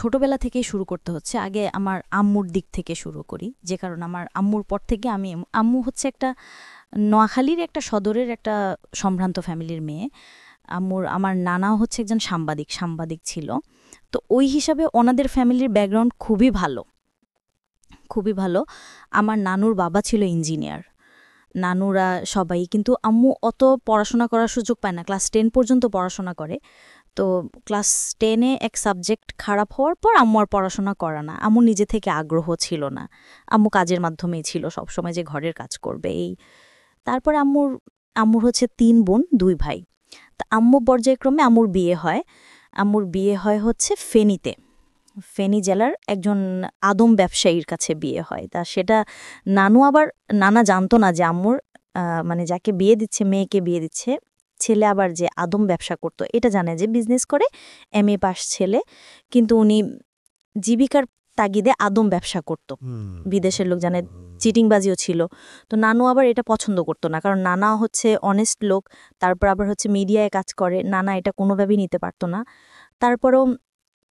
ছোটবেলা থেকেই শুরু করতে হচ্ছে। আগে আমার আম্মুর দিক থেকে শুরু করি। যে কারণে আমার আম্মুর পর থেকে আম্মু হচ্ছে একটা নোয়াখালীর একটা সদরের একটা সম্ভ্রান্ত ফ্যামিলির মেয়ে। আমার নানাও হচ্ছে একজন সাংবাদিক ছিল। তো ওই হিসাবে ওনাদের ফ্যামিলির ব্যাকগ্রাউন্ড খুবই ভালো, খুবই ভালো। আমার নানুর বাবা ছিল ইঞ্জিনিয়ার। নানুরা সবাই, কিন্তু আম্মু অত পড়াশোনা করার সুযোগ পায় না। ক্লাস 10 পর্যন্ত পড়াশোনা করে। তো ক্লাস 10-এ এক সাবজেক্ট খারাপ হওয়ার পর আম্মু আর পড়াশোনা করা না। আম্মু নিজে থেকে আগ্রহ ছিল না। আম্মু কাজের মাধ্যমেই ছিল সবসময়, যে ঘরের কাজ করবে এই। তারপর আম্মুর হচ্ছে 3 বোন 2 ভাই। তা আম্মু পর্যায়ক্রমে আম্মুর বিয়ে হয়। আম্মুর বিয়ে হয় হচ্ছে ফেনীতে। ফেনী জেলার একজন আদম ব্যবসায়ীর কাছে বিয়ে হয়। তা সেটা নানা জানতো না যে আম্মুর মানে যাকে বিয়ে দিচ্ছে, মেয়েকে বিয়ে দিচ্ছে, ছেলে আবার যে আদম ব্যবসা করতো এটা জানে, যে বিজনেস করে, MA পাস ছেলে, কিন্তু উনি জীবিকার তাগিদে আদম ব্যবসা করত। বিদেশের লোক জানে, চিটিংবাজিও ছিল। তো নানু আবার এটা পছন্দ করতো না, কারণ নানা হচ্ছে অনেস্ট লোক, তারপর আবার হচ্ছে মিডিয়ায় কাজ করে, নানা এটা কোনোভাবেই নিতে পারতো না। তারপরও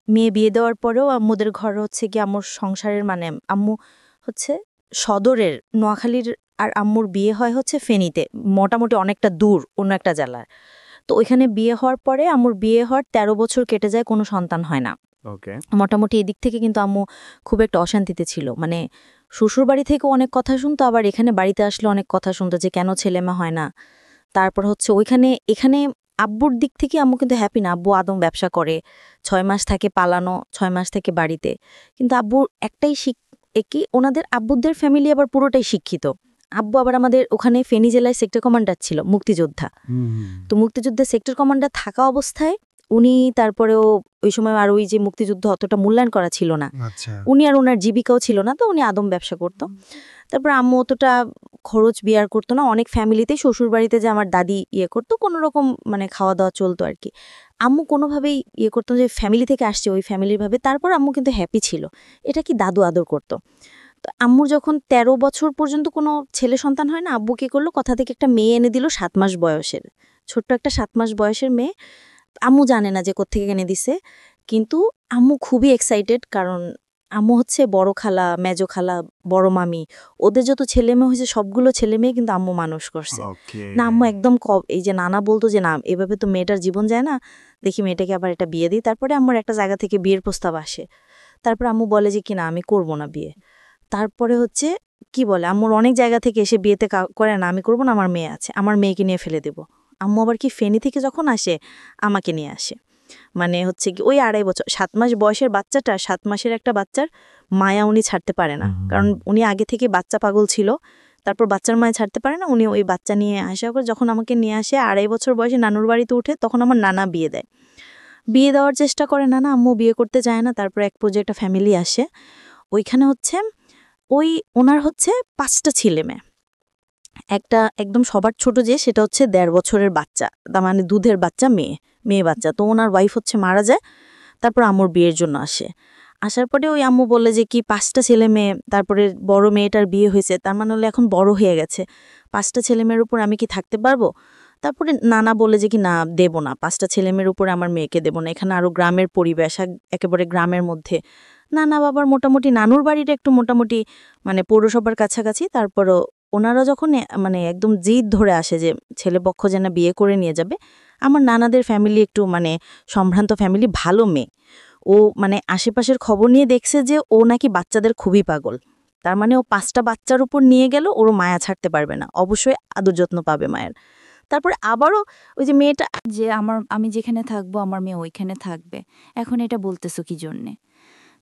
মেয়ে বিয়ে দেওয়ার পরেও আম্মুদের ঘর হচ্ছে কি আম্মুর সংসারের, মানে আম্মু হচ্ছে সদরের নোয়াখালীর, আর আম্মুর বিয়ে হয় হচ্ছে ফেনীতে, মোটামুটি অনেকটা দূর অন্য একটা জেলার। তো ওইখানে বিয়ে হওয়ার পরে আম্মুর বিয়ে হওয়ার 13 বছর কেটে যায়, কোনো সন্তান হয় না। মোটামুটি এদিক থেকে কিন্তু আম্মু খুব একটা অশান্তিতে ছিল। মানে শ্বশুর বাড়ি থেকেও অনেক কথা শুনতো, আবার এখানে বাড়িতে আসলে অনেক কথা শুনতো যে কেন ছেলেমেয়ে হয় না। তারপর হচ্ছে এখানে আব্বুর দিক থেকে আম্মু কিন্তু হ্যাপি না। আব্বু আদম ব্যবসা করে, 6 মাস থাকে পালানো, 6 মাস থেকে বাড়িতে। কিন্তু আব্বুর একটাই কি, ওনাদের আব্বুদের ফ্যামিলি আবার পুরোটাই শিক্ষিত। আব্বু আবার আমাদের ওখানে ফেনী জেলায় সেক্টর কমান্ডার ছিল, মুক্তিযোদ্ধা। তো মুক্তিযুদ্ধের সেক্টর কমান্ডার থাকা অবস্থায় উনি, তারপরেও ওই সময় আর ওই যে মুক্তিযুদ্ধ অতটা মূল্যায়ন করা ছিল না, উনি আর ওনার জীবিকাও ছিল না, তো উনি আদম ব্যবসা করত। তারপর আম্মু অতটা খরচ বিয়ার করতো না। অনেক ফ্যামিলিতেই শ্বশুর বাড়িতে যে আমার দাদি করতো, কোনো রকম মানে খাওয়া দাওয়া চলতো আর কি। আম্মু কোনোভাবেই করতো যে ফ্যামিলি থেকে আসছে ওই ফ্যামিলির ভাবে। তারপর আম্মু কিন্তু হ্যাপি ছিল, এটা কি দাদু আদর করতো। তো আম্মুর যখন 13 বছর পর্যন্ত কোনো ছেলে সন্তান হয় না, আব্বু কি করলো, কথা থেকে একটা মেয়ে এনে দিল 7 মাস বয়সের, ছোট্ট একটা 7 মাস বয়সের মেয়ে। আম্মু জানে না যে কোত্থেকে এনে দিছে, কিন্তু আম্মু খুবই এক্সাইটেড, কারণ আম্মু হচ্ছে বড় খালা, মেজো খালা, বড় মামি, ওদের যত ছেলে মেয়ে হয়েছে সবগুলো ছেলে মেয়ে কিন্তু আম্মু মানুষ করছে। না আম্মু একদম এই যে নানা বলতো যে না, এভাবে তো মেয়েটার জীবন যায় না, দেখি মেয়েটাকে আবার এটা বিয়ে দিই। তারপরে আম্মুর একটা জায়গা থেকে বিয়ের প্রস্তাব আসে। তারপর আম্মু বলে যে কিনা আমি করব না বিয়ে। তারপরে হচ্ছে কি বলে, আম্মুর অনেক জায়গা থেকে এসে বিয়েতে করে না, আমি করবো না, আমার মেয়ে আছে, আমার মেয়েকে নিয়ে ফেলে দেব। আম্মু আবার কি ফেনী থেকে যখন আসে আমাকে নিয়ে আসে। মানে হচ্ছে কি ওই 2.5 বছর, 7 মাস বয়সের বাচ্চাটা, 7 মাসের একটা বাচ্চার মায়া উনি ছাড়তে পারে না, কারণ উনি আগে থেকে বাচ্চা পাগল ছিল। তারপর বাচ্চার মায়া ছাড়তে পারে না, উনি ওই বাচ্চা নিয়ে আসা করে। যখন আমাকে নিয়ে আসে 2.5 বছর বয়সে নানুর বাড়িতে উঠে, তখন আমার নানা বিয়ে দেয়। বিয়ে দেওয়ার চেষ্টা করে নানা, আম্মু বিয়ে করতে চায় না। তারপর এক পর্যায়ে একটা ফ্যামিলি আসে, ওইখানে হচ্ছে ওনার হচ্ছে 5টা ছেলে মেয়ে। একটা একদম সবার ছোট যে, সেটা হচ্ছে 1.5 বছরের বাচ্চা, তার মানে দুধের বাচ্চা, মেয়ে বাচ্চা। তো ওনার ওয়াইফ হচ্ছে মারা যায়। তারপর আম্মুর বিয়ের জন্য আসার পরে ওই আম্মু বললে যে কি 5টা ছেলে মেয়ে, তারপরে বড় মেয়েটার বিয়ে হয়েছে, তার মানে হলে এখন বড় হয়ে গেছে, 5টা ছেলে মেয়ের উপর আমি কি থাকতে পারবো। তারপরে নানা বলে যে কি না, দেব না, 5টা ছেলে মেয়ের উপরে আমার মেয়েকে দেব না, এখানে আরো গ্রামের পরিবেশ, একেবারে গ্রামের মধ্যে। নানা বাবার মোটামুটি, নানুর বাড়িটা একটু মোটামুটি মানে পৌরসভার কাছাকাছি। তারপরও ওনারা যখন মানে একদম জিদ ধরে আসে যে ছেলেপক্ষ যেন বিয়ে করে নিয়ে যাবে, আমার নানাদের ফ্যামিলি একটু মানে সম্ভ্রান্ত ফ্যামিলি, ভালো মেয়ে। ও মানে আশেপাশের খবর নিয়ে দেখছে যে ও নাকি বাচ্চাদের খুবই পাগল। তার মানে ও 5টা বাচ্চার উপর নিয়ে গেল, ওরও মায়া ছাড়তে পারবে না, অবশ্যই আদর যত্ন পাবে মায়ের। তারপরে আবারও ওই যে মেয়েটা, যে আমি যেখানে থাকবো আমার মেয়ে ওইখানে থাকবে, এখন এটা বলতেছো কি জন্যে।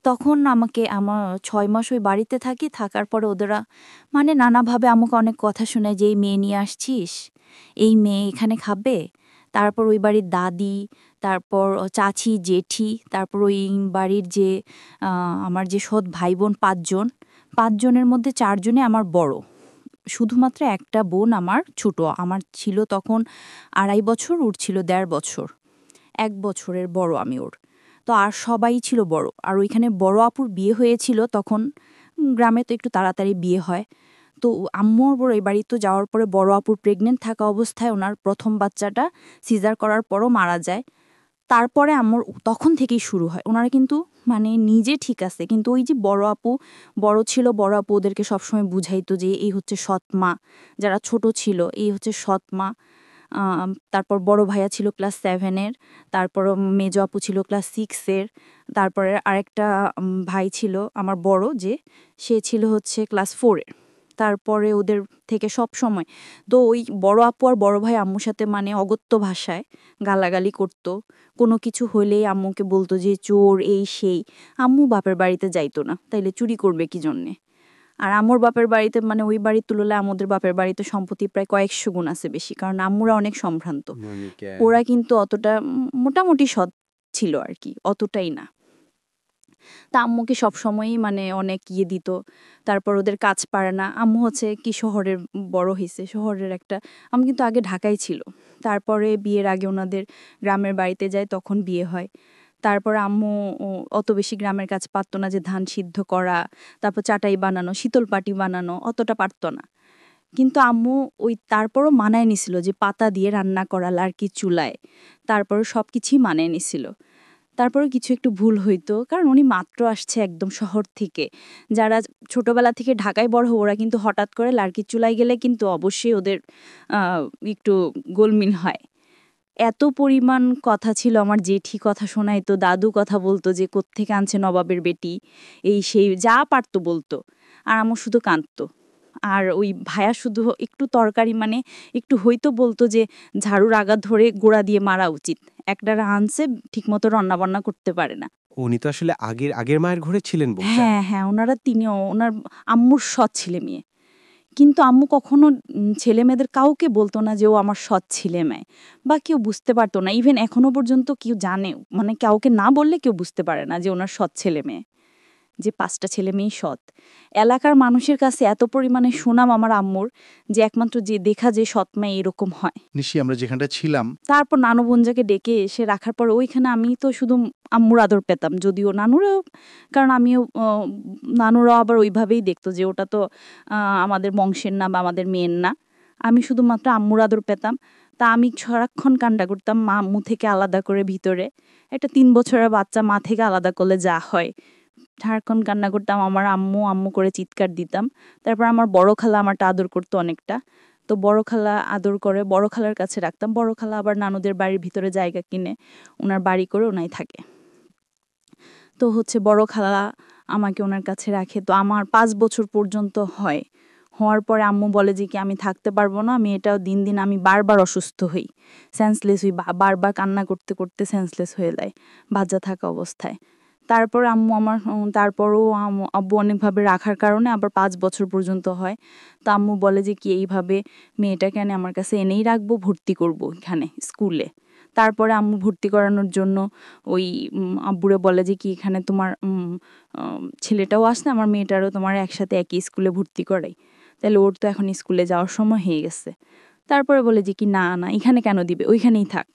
তখন আমার 6 মাস ওই বাড়িতে থাকার পরে ওদেরা মানে নানাভাবে আমাকে অনেক কথা শোনায় যে এই মেয়ে নিয়ে আসছিস, এই মেয়ে এখানে খাবে। তারপর ওই বাড়ির দাদি, তারপর চাচি, জেঠি, তারপর ওই বাড়ির যে আমার যে সৎ ভাই বোন 5জনের মধ্যে 4জনে আমার বড়, শুধুমাত্র একটা বোন আমার ছোট। আমার ছিল তখন 2.5 বছর, ওর ছিল 1.5 বছর, 1 বছরের বড় আমি ওর। তো আর সবাই ছিল বড়। আর ওইখানে বড় আপুর বিয়ে হয়েছিল তখন, গ্রামে তো একটু তাড়াতাড়ি বিয়ে হয়। তো আম্মুর বড় এই বাড়ি তো যাওয়ার পরে বড় আপুর প্রেগনেন্ট থাকা অবস্থায় ওনার প্রথম বাচ্চাটা সিজার করার পরও মারা যায়। তারপরে আমার তখন থেকেই শুরু হয়। ওনারা কিন্তু মানে নিজে ঠিক আছে, কিন্তু ওই যে বড় আপু বড় আপু ওদেরকে সবসময় বুঝাইতো যে এই হচ্ছে সৎ মা, যারা ছোট ছিল এই হচ্ছে সৎ মা। তারপর বড় ভাইয়া ছিল ক্লাস 7-এর, তারপর মেজো আপু ছিল ক্লাস 6-এর, তারপরে আরেকটা ভাই ছিল আমার বড় যে, সে ছিল হচ্ছে ক্লাস 4-এর। তারপরে ওদের থেকে সব সময় তো ওই বড় আপু আর বড় ভাই আম্মুর সাথে মানে অগত্য ভাষায় গালাগালি করতো। কোনো কিছু হলেই আম্মুকে বলতো যে চোর এই সেই। আম্মু বাপের বাড়িতে যাইতো না, তাইলে চুরি করবে কি জন্যে? আর আম্মুর বাপের বাড়িতে মানে ওই বাড়ির তুলনায় আমাদের বাপের বাড়িতে সম্পত্তি প্রায় কয়েকশো গুণ আছে বেশি, কারণ আম্মুরা অনেক সম্ভ্রান্ত। ওরা কিন্তু অতটা মোটামুটি সৎ ছিল আর কি, অতটাই না। তা আম্মুকে সবসময়ই মানে অনেক দিত। তারপর ওদের কাজ পারে না। আম্মু হচ্ছে কি শহরের বড় হয়েছে, শহরের একটা, আম্মু কিন্তু আগে ঢাকায় ছিল। তারপরে বিয়ের আগে ওনাদের গ্রামের বাড়িতে যায়, তখন বিয়ে হয়। তারপর আম্মু অত বেশি গ্রামের কাজ পারতো না, যে ধান সিদ্ধ করা, তারপর চাটাই বানানো, শীতল পাটি বানানো অতটা পারতো না। কিন্তু আম্মু ওই তারপরও মানায় নিছিল যে পাতা দিয়ে রান্না করা লার্কি চুলায়, তারপর সব কিছুই মানায় নিছিল। তারপরেও কিছু একটু ভুল হইতো, কারণ উনি মাত্র আসছে একদম শহর থেকে। যারা ছোটবেলা থেকে ঢাকায় বড় হয় ওরা কিন্তু হঠাৎ করে লার্কির চুলায় গেলে কিন্তু অবশ্যই ওদের একটু গোলমিল হয়। এত পরিমাণ কথা ছিল, আমার জেঠি কথা শোনাইতো, দাদু কথা বলতো যে কোত্থেকে আনছে নবাবের বেটি, এই সেই যা পারতো বলতো। আর আমার শুধু কাঁদতো। আর ওই ভায়া শুধু একটু তরকারি মানে একটু হয়তো বলতো যে ঝাড়ুর আগা ধরে গোড়া দিয়ে মারা উচিত, একটা আনছে ঠিকমতো রান্নাবান্না করতে পারে না। উনি তো আসলে আগের মায়ের ঘরে ছিলেন বলছেন। হ্যাঁ হ্যাঁ, তিনিও ওনার আম্মুর সৎ ছেলে মেয়ে। কিন্তু আম্মু কখনো ছেলে মেয়েদের কাউকে বলতো না যে ও আমার সৎ ছেলে মেয়ে, বা কেউ বুঝতে পারতো না। ইভেন এখনো পর্যন্ত কেউ জানে মানে কাউকে না বললে কেউ বুঝতে পারে না যে ওনার সৎ ছেলে মেয়ে, যে 5টা ছেলে মেয়েই সৎ। এলাকার মানুষের কাছে এত পরিমাণে সুনাম আমার আম্মুর, যে একমাত্র যে দেখা যে সৎ মেয়ে এরকম হয়। নিশি আমরা যেখানটা ছিলাম, তারপর নানু বোনজাকে ডেকে এসে রাখার পর ওইখানে আমি তো শুধু আম্মুর আদর পেতাম, যদিও নানুরাও, কারণ আমিও নানুরাও আবার ওইভাবেই দেখতো যে ওটা তো আমাদের বংশের না বা আমাদের মেয়ের না। আমি শুধুমাত্র আম্মুর আদর পেতাম। তা আমি সারাক্ষণ কান্না করতাম মা আম্মু থেকে আলাদা করে ভিতরে। একটা 3 বছরের বাচ্চা মা থেকে আলাদা করলে যা হয়, সারাক্ষণ কান্না করতাম। আমার আম্মু আম্মু করে চিৎকার দিতাম। তারপর আমার বড় খালা আমারটা আদর করতো অনেকটা। তো বড় খালা আদর করে বড় খালার কাছে রাখতাম। বড় খালা আবার নানুদের বাড়ির ভিতরে জায়গা কিনে ওনার বাড়ি করে ওনাই থাকে। তো হচ্ছে বড় খালা আমাকে ওনার কাছে রাখে। তো আমার 5 বছর পর্যন্ত হয়। হওয়ার পরে আম্মু বলে যে কি আমি থাকতে পারবো না, আমি এটাও দিন দিন আমি বারবার অসুস্থ হই, সেন্সলেস হই, বারবার কান্না করতে করতে সেন্সলেস হয়ে যায় বাচ্চা থাকা অবস্থায়। তারপর আম্মু আমার তারপরও আব্বু অনেকভাবে রাখার কারণে আবার 5 বছর পর্যন্ত হয়। তো আম্মু বলে যে কি এইভাবে মেয়েটাকে আমার কাছে এনেই রাখবো, ভর্তি করব এখানে স্কুলে। তারপরে আম্মু ভর্তি করানোর জন্য ওই আব্বুরে বলে যে কি এখানে তোমার ছেলেটাও আসলে আমার মেয়েটারও তোমার একসাথে একই স্কুলে ভর্তি করাই, তাহলে ওর তো এখন স্কুলে যাওয়ার সময় হয়ে গেছে। তারপরে বলে যে কি না না এখানে কেন দিবে, ওইখানেই থাক।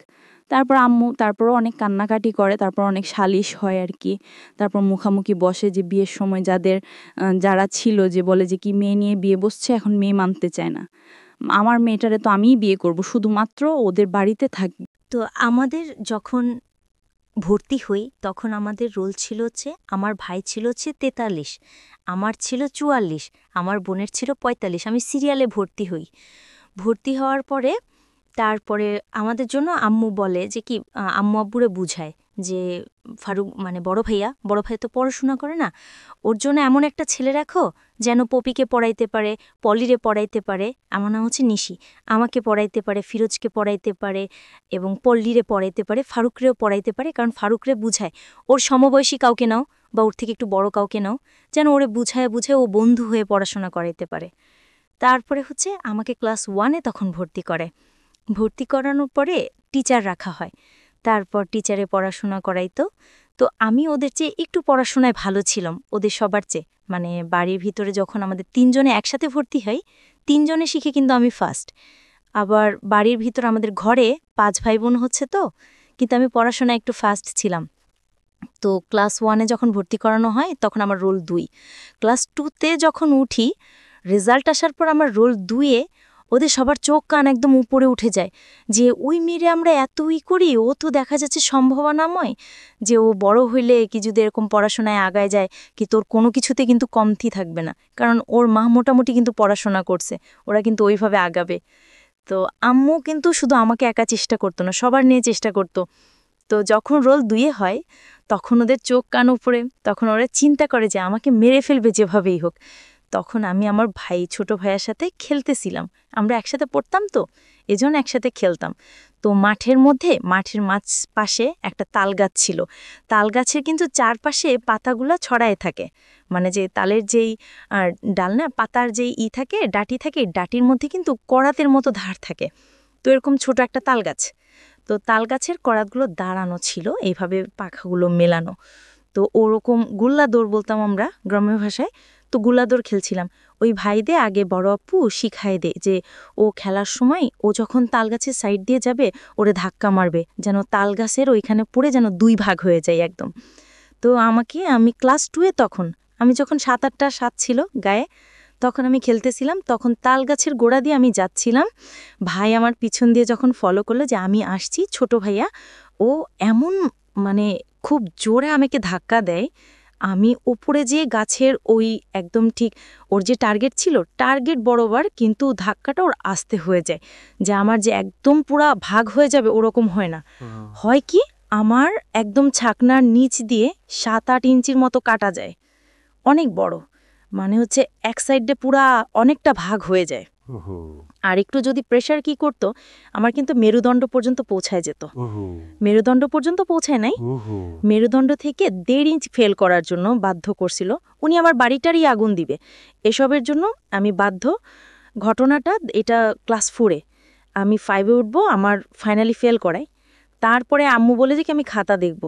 তারপর আম্মু তারপরও অনেক কান্নাকাটি করে, তারপর অনেক সালিশ হয় আর কি। তারপর মুখামুখি বসে যে বিয়ের সময় যারা ছিল যে বলে যে কি মেয়ে নিয়ে বিয়ে বসছে, এখন মেয়ে মানতে চায় না। আমার মেয়েটারে তো আমিই বিয়ে করব, শুধুমাত্র ওদের বাড়িতে থাকবে। তো আমাদের যখন ভর্তি হই তখন আমাদের রোল ছিল হচ্ছে, আমার ভাই ছিল হচ্ছে 43, আমার ছিল 44, আমার বোনের ছিল 45। আমি সিরিয়ালে ভর্তি হই। ভর্তি হওয়ার পরে তারপরে আমাদের জন্য আম্মু বলে যে কি আম্মু আব্বুরে বুঝায় যে ফারুক মানে বড় ভাই তো পড়াশোনা করে না, ওর জন্য এমন একটা ছেলে রাখো যেন পপিকে পড়াইতে পারে, পলিরে পড়াইতে পারে, আমার নাম হচ্ছে নিশি, আমাকে পড়াইতে পারে, ফিরোজকে পড়াইতে পারে এবং পল্লীরে পড়াইতে পারে, ফারুকরেও পড়াইতে পারে। কারণ ফারুকরে বুঝায় ওর সমবয়সী কাউকে নাও বা ওর থেকে একটু বড় কাউকে নাও, যেন ওরে বুঝায় ও বন্ধু হয়ে পড়াশোনা করাইতে পারে। তারপরে হচ্ছে আমাকে ক্লাস 1-এ তখন ভর্তি করে। ভর্তি করানোর পরে টিচার রাখা হয়। তারপর টিচারে পড়াশোনা করাইতো। তো আমি ওদের চেয়ে একটু পড়াশোনায় ভালো ছিলাম, ওদের সবার চেয়ে। মানে বাড়ির ভিতরে যখন আমাদের 3 জনে একসাথে ভর্তি হয়, 3 জনে শিখে কিন্তু আমি ফার্স্ট। আবার বাড়ির ভিতর আমাদের ঘরে 5 ভাই বোন হচ্ছে, তো কিন্তু আমি পড়াশোনায় একটু ফার্স্ট ছিলাম। তো ক্লাস 1-এ যখন ভর্তি করানো হয় তখন আমার রোল 2। ক্লাস 2-তে যখন উঠি, রেজাল্ট আসার পর আমার রোল 2-এ ওদের সবার চোখ কান একদম উপরে উঠে যায় যে ওই মেয়েরে আমরা এতই করি, ও তো দেখা যাচ্ছে সম্ভাবনাময়, যে ও বড় হইলে কি যদি এরকম পড়াশোনায় আগায় যায় কি তোর কোনো কিছুতে কিন্তু কমতি থাকবে না, কারণ ওর মা মোটামুটি কিন্তু পড়াশোনা করছে, ওরা কিন্তু ওইভাবে আগাবে। তো আম্মু কিন্তু শুধু আমাকে একা চেষ্টা করতো না, সবার নিয়ে চেষ্টা করতো। তো যখন রোল 2 হয় তখন ওদের চোখ কান উপরে, তখন ওরা চিন্তা করে যে আমাকে মেরে ফেলবে যেভাবেই হোক। তখন আমি আমার ছোট ভাইয়ের সাথে খেলতেছিলাম, আমরা একসাথে পড়তাম, তো এজন্য একসাথে খেলতাম। তো মাঠের মাঝ পাশে একটা তাল গাছ ছিল, তাল গাছের কিন্তু চারপাশে পাতাগুলা ছড়ায় থাকে, মানে যে তালের যেই ডাল না, পাতার যেই থাকে ডাঁটি থাকে, ডাঁটির মধ্যে কিন্তু করাতের মতো ধার থাকে। তো এরকম ছোট একটা তাল গাছ, তো তাল গাছের করাতগুলো দাঁড়ানো ছিল এইভাবে পাখাগুলো মেলানো। তো ওরকম গুল্লা দৌড় বলতাম আমরা গ্রাম্য ভাষায়। তো গুল্লা দৌড় খেলছিলাম। ওই ভাইদে আগে বড় আপু শিখায় দে যে ও খেলার সময় ও যখন তাল গাছের সাইড দিয়ে যাবে ওরে ধাক্কা মারবে, যেন তাল গাছের ওইখানে পড়ে যেন 2 ভাগ হয়ে যায় একদম। তো আমি ক্লাস 2-এ তখন, আমি যখন 7-8টা সাত ছিল গায়ে, তখন আমি খেলতেছিলাম, তখন তাল গাছের গোড়া দিয়ে আমি যাচ্ছিলাম। ভাই আমার পিছন দিয়ে যখন ফলো করলো যে আমি আসছি, ছোট ভাইয়া, ও এমন মানে খুব জোরে আমাকে ধাক্কা দেয়, আমি উপরে যেয়ে গাছের ওই একদম ঠিক ওর যে টার্গেট ছিল টার্গেট বরাবর, কিন্তু ধাক্কাটা ওর আস্তে হয়ে যায়, যে আমার যে একদম পুরা ভাগ হয়ে যাবে ওরকম হয় না। হয় কি, আমার একদম ছাকনার নিচ দিয়ে 7-8 ইঞ্চির মতো কাটা যায়, অনেক বড়, মানে হচ্ছে এক সাইডে পুরা অনেকটা ভাগ হয়ে যায়। আর একটু যদি প্রেশার কি করতো, আমার কিন্তু মেরুদণ্ড পর্যন্ত পৌঁছায় যেত। মেরুদণ্ড পর্যন্ত পৌঁছায় নাই, মেরুদণ্ড থেকে 1.5 ইঞ্চ ফেল করার জন্য বাধ্য করছিল। উনি আমার বাড়িটারই আগুন দিবে, এসবের জন্য আমি বাধ্য। ঘটনাটা এটা ক্লাস 4-এ, আমি 5-এ উঠবো, আমার ফাইনালি ফেল করায়। তারপরে আম্মু বলে যে কি আমি খাতা দেখব।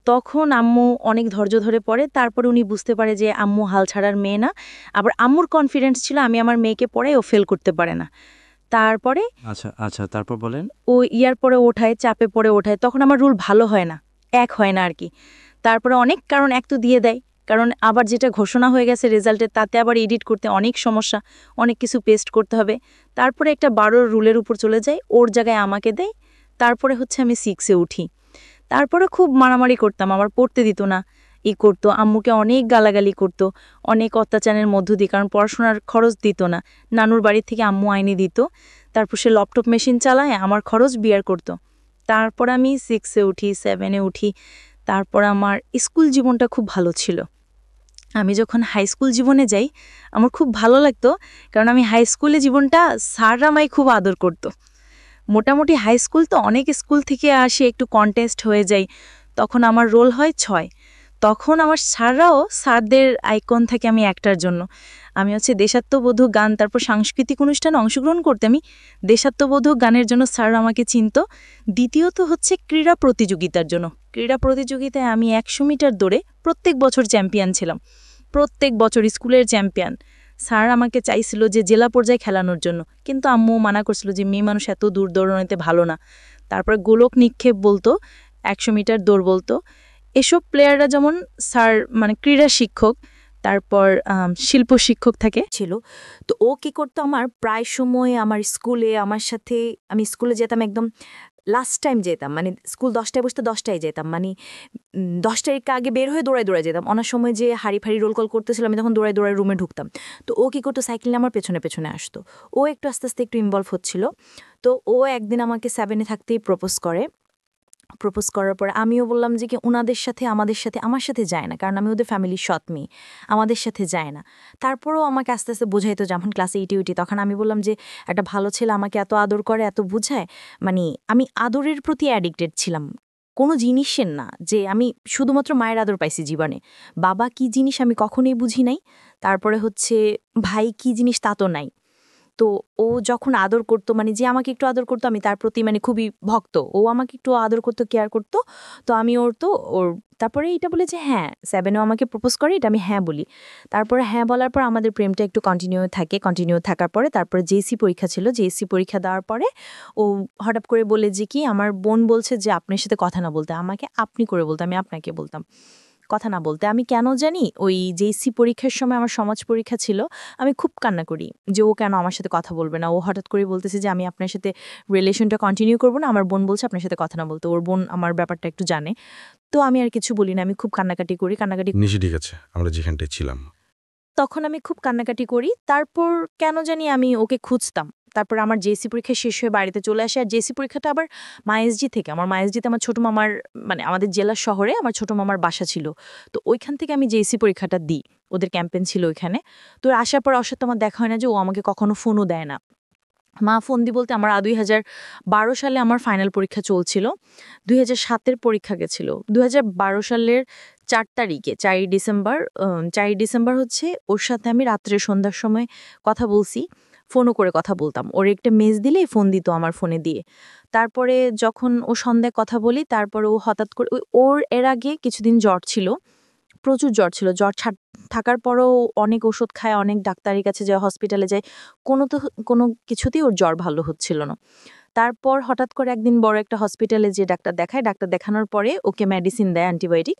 তখন আম্মু অনেক ধৈর্য ধরে পড়ে, তারপরে উনি বুঝতে পারে যে আম্মু হাল ছাড়ার মেয়ে না। আবার আম্মুর কনফিডেন্স ছিল আমি আমার মেয়েকে পড়াই, ও ফেল করতে পারে না। তারপরে আচ্ছা তারপর বলেন। ও ইয়ার পরে ওঠায়, চাপে পড়ে ওঠায়, তখন আমার রুল ভালো হয় না, এক হয় না আর কি। তারপরে অনেক কারণ এক তো দিয়ে দেয়, কারণ আবার যেটা ঘোষণা হয়ে গেছে রেজাল্টে তাতে আবার এডিট করতে অনেক সমস্যা, অনেক কিছু পেস্ট করতে হবে। তারপরে একটা 12 রুলের উপর চলে যায়, ওর জায়গায় আমাকে দেয়। তারপরে হচ্ছে আমি 6-এ উঠি। তারপরে খুব মারামারি করতাম, আমার পড়তে দিত না, করতো, আম্মুকে অনেক গালাগালি করতো, অনেক অত্যাচারের মধ্য দিয়ে, কারণ পড়াশোনার খরচ দিত না, নানুর বাড়ি থেকে আম্মু আইনি দিত। তারপর সে ল্যাপটপ মেশিন চালায়, আমার খরচ বিয়ার করতো। তারপর আমি 6-এ উঠি, 7-এ উঠি। তারপর আমার স্কুল জীবনটা খুব ভালো ছিল। আমি যখন হাই স্কুল জীবনে যাই আমার খুব ভালো লাগতো, কারণ আমি হাই স্কুলে জীবনটা স্যাররা আমায় খুব আদর করতো। মোটামুটি হাই স্কুল তো অনেক স্কুল থেকে আসে, একটু কন্টেস্ট হয়ে যায়, তখন আমার রোল হয় 6। তখন আমার স্যাররাও স্যারদের আইকন থাকে আমি একটার জন্য। আমি হচ্ছে দেশাত্মবোধক গান, তারপর সাংস্কৃতিক অনুষ্ঠানে অংশগ্রহণ করতে আমি দেশাত্মবোধক গানের জন্য স্যার আমাকে চিনত। দ্বিতীয়ত হচ্ছে ক্রীড়া প্রতিযোগিতার জন্য, ক্রীড়া প্রতিযোগিতায় আমি 100 মিটার দৌড়ে প্রত্যেক বছর চ্যাম্পিয়ন ছিলাম, প্রত্যেক বছর স্কুলের চ্যাম্পিয়ন। স্যার আমাকে চাইছিল যে জেলা পর্যায়ে খেলানোর জন্য, কিন্তু আম্মু মানা করছিল যে মেয়ে মানুষ এত দূর দৌড়ানোতে ভালো না। তারপরে গোলক নিক্ষেপ বলতো, 100 মিটার দৌড় বলতো। এসব প্লেয়াররা যেমন স্যার মানে ক্রীড়া শিক্ষক, তারপর শিল্প শিক্ষক থাকে ছিল। তো ও কি করতো, আমার প্রায় সময় আমার স্কুলে আমার সাথে, আমি স্কুলে যেতাম একদম লাস্ট টাইম যেতাম, মানে স্কুল 10টায় বসতে 10টায় যেতাম, মানে 10টার আগে বের হয়ে দৌড়ায় দৌড়ায় যেতাম। অনার সময় যে হাড়ি ফাড়ি রোল কল করতেছিল আমি তখন দৌড়ায় দৌড়ায় রুমে ঢুকতাম। তো ও কি করতো, সাইকেল নিয়ে আমার পেছনে পেছনে আসতো। ও একটু আস্তে আস্তে একটু ইনভলভ হচ্ছিল। তো ও একদিন আমাকে 7-এ থাকতেই প্রপোজ করার পরে আমিও বললাম যে কি ওনাদের সাথে আমার সাথে যায় না, কারণ আমি ওদের ফ্যামিলির সৎ মেয়ে, আমাদের সাথে যায় না। তারপরেও আমাকে আস্তে আস্তে বোঝাইতো, যখন ক্লাসে ইটি তখন আমি বললাম যে একটা ভালো ছেলে আমাকে এত আদর করে, এত বুঝায়, মানে আমি আদরের প্রতি অ্যাডিক্টেড ছিলাম, কোনো জিনিসের না, যে আমি শুধুমাত্র মায়ের আদর পাইছি জীবনে, বাবা কি জিনিস আমি কখনোই বুঝি নাই, তারপরে হচ্ছে ভাই কি জিনিস তা তো নাই। তো ও যখন আদর করতো, মানে যে আমাকে একটু আদর করতো আমি তার প্রতি মানে খুবই ভক্ত, ও আমাকে একটু আদর করতো, কেয়ার করতো। তো আমি ওর তারপরে এটা বলে যে হ্যাঁ 7-এও আমাকে প্রপোজ করে, এটা আমি হ্যাঁ বলি। তারপরে হ্যাঁ বলার পর আমাদের প্রেমটা একটু কন্টিনিউ থাকার পরে তারপরে জেএসসি পরীক্ষা ছিল, জেএসসি পরীক্ষা দেওয়ার পরে ও হঠাৎ করে বলে যে কি আমার বোন বলছে যে আপনার সাথে কথা না বলতে, আমাকে আপনি করে বলতে, আমি আপনাকে বলতাম। কথা না বলতে। আমি কেন জানি ওই জেএসসি পরীক্ষার সময় আমার সমাজ পরীক্ষা ছিল, আমি খুব কান্না করি যে ও কেন আমার সাথে কথা বলবে না। ও হঠাৎ করে বলতেছে যে আমি আপনার সাথে রিলেশনটা কন্টিনিউ করবো না, আমার বোন বলছে আপনার সাথে কথা না বলতে। ওর বোন আমার ব্যাপারটা একটু জানে, তো আমি আর কিছু বলি না। আমি খুব কান্নাকাটি করি, নিশি ঠিক আছে, আমরা যেখানটায় ছিলাম। তখন আমি খুব কান্নাকাটি করি। তারপর কেন জানি আমি ওকে খুঁজতাম। তারপর আমার জেএসসি পরীক্ষা শেষ হয়ে বাড়িতে চলে আসে। আর জেএসসি পরীক্ষাটা আবার মাইএসজি থেকে, আমার মাইএসজিতে আমার ছোট মামার মানে আমাদের জেলার শহরে আমার ছোট মামার বাসা ছিল। তো ওইখান থেকে আমি জেএসসি পরীক্ষাটা দিই, ওদের ক্যাম্পেইন ছিল ওইখানে। তো আসার পর ওর সাথে আমার দেখা হয় না যে ও আমাকে কখনো ফোনও দেয় না। মা ফোন দি বলতে আমার 2012 সালে আমার ফাইনাল পরীক্ষা চলছিল, 2007-এর পরীক্ষা গেছিল 2012 সালের 4 তারিখে, 4ই ডিসেম্বর। 4ই ডিসেম্বর হচ্ছে ওর সাথে আমি রাত্রে সন্ধ্যার সময় কথা বলছি, ফোনও করে কথা বলতাম। ওর একটা মেজ দিলেই ফোন দিত আমার ফোনে দিয়ে। তারপরে যখন ও সন্ধ্যায় কথা বলি, তারপরে ও হঠাৎ করে ওর এর আগে কিছুদিন জ্বর ছিল, প্রচুর জ্বর ছিল। জ্বর থাকার পরও অনেক ওষুধ খায়, অনেক ডাক্তারের কাছে যায়, হসপিটালে যায়, কোনো কিছুতেই ওর জ্বর ভালো হচ্ছিল না। তারপর হঠাৎ করে একদিন বড় একটা হসপিটালে যে ডাক্তার দেখায়, ডাক্তার দেখানোর পরে ওকে মেডিসিন দেয়, অ্যান্টিবায়োটিক।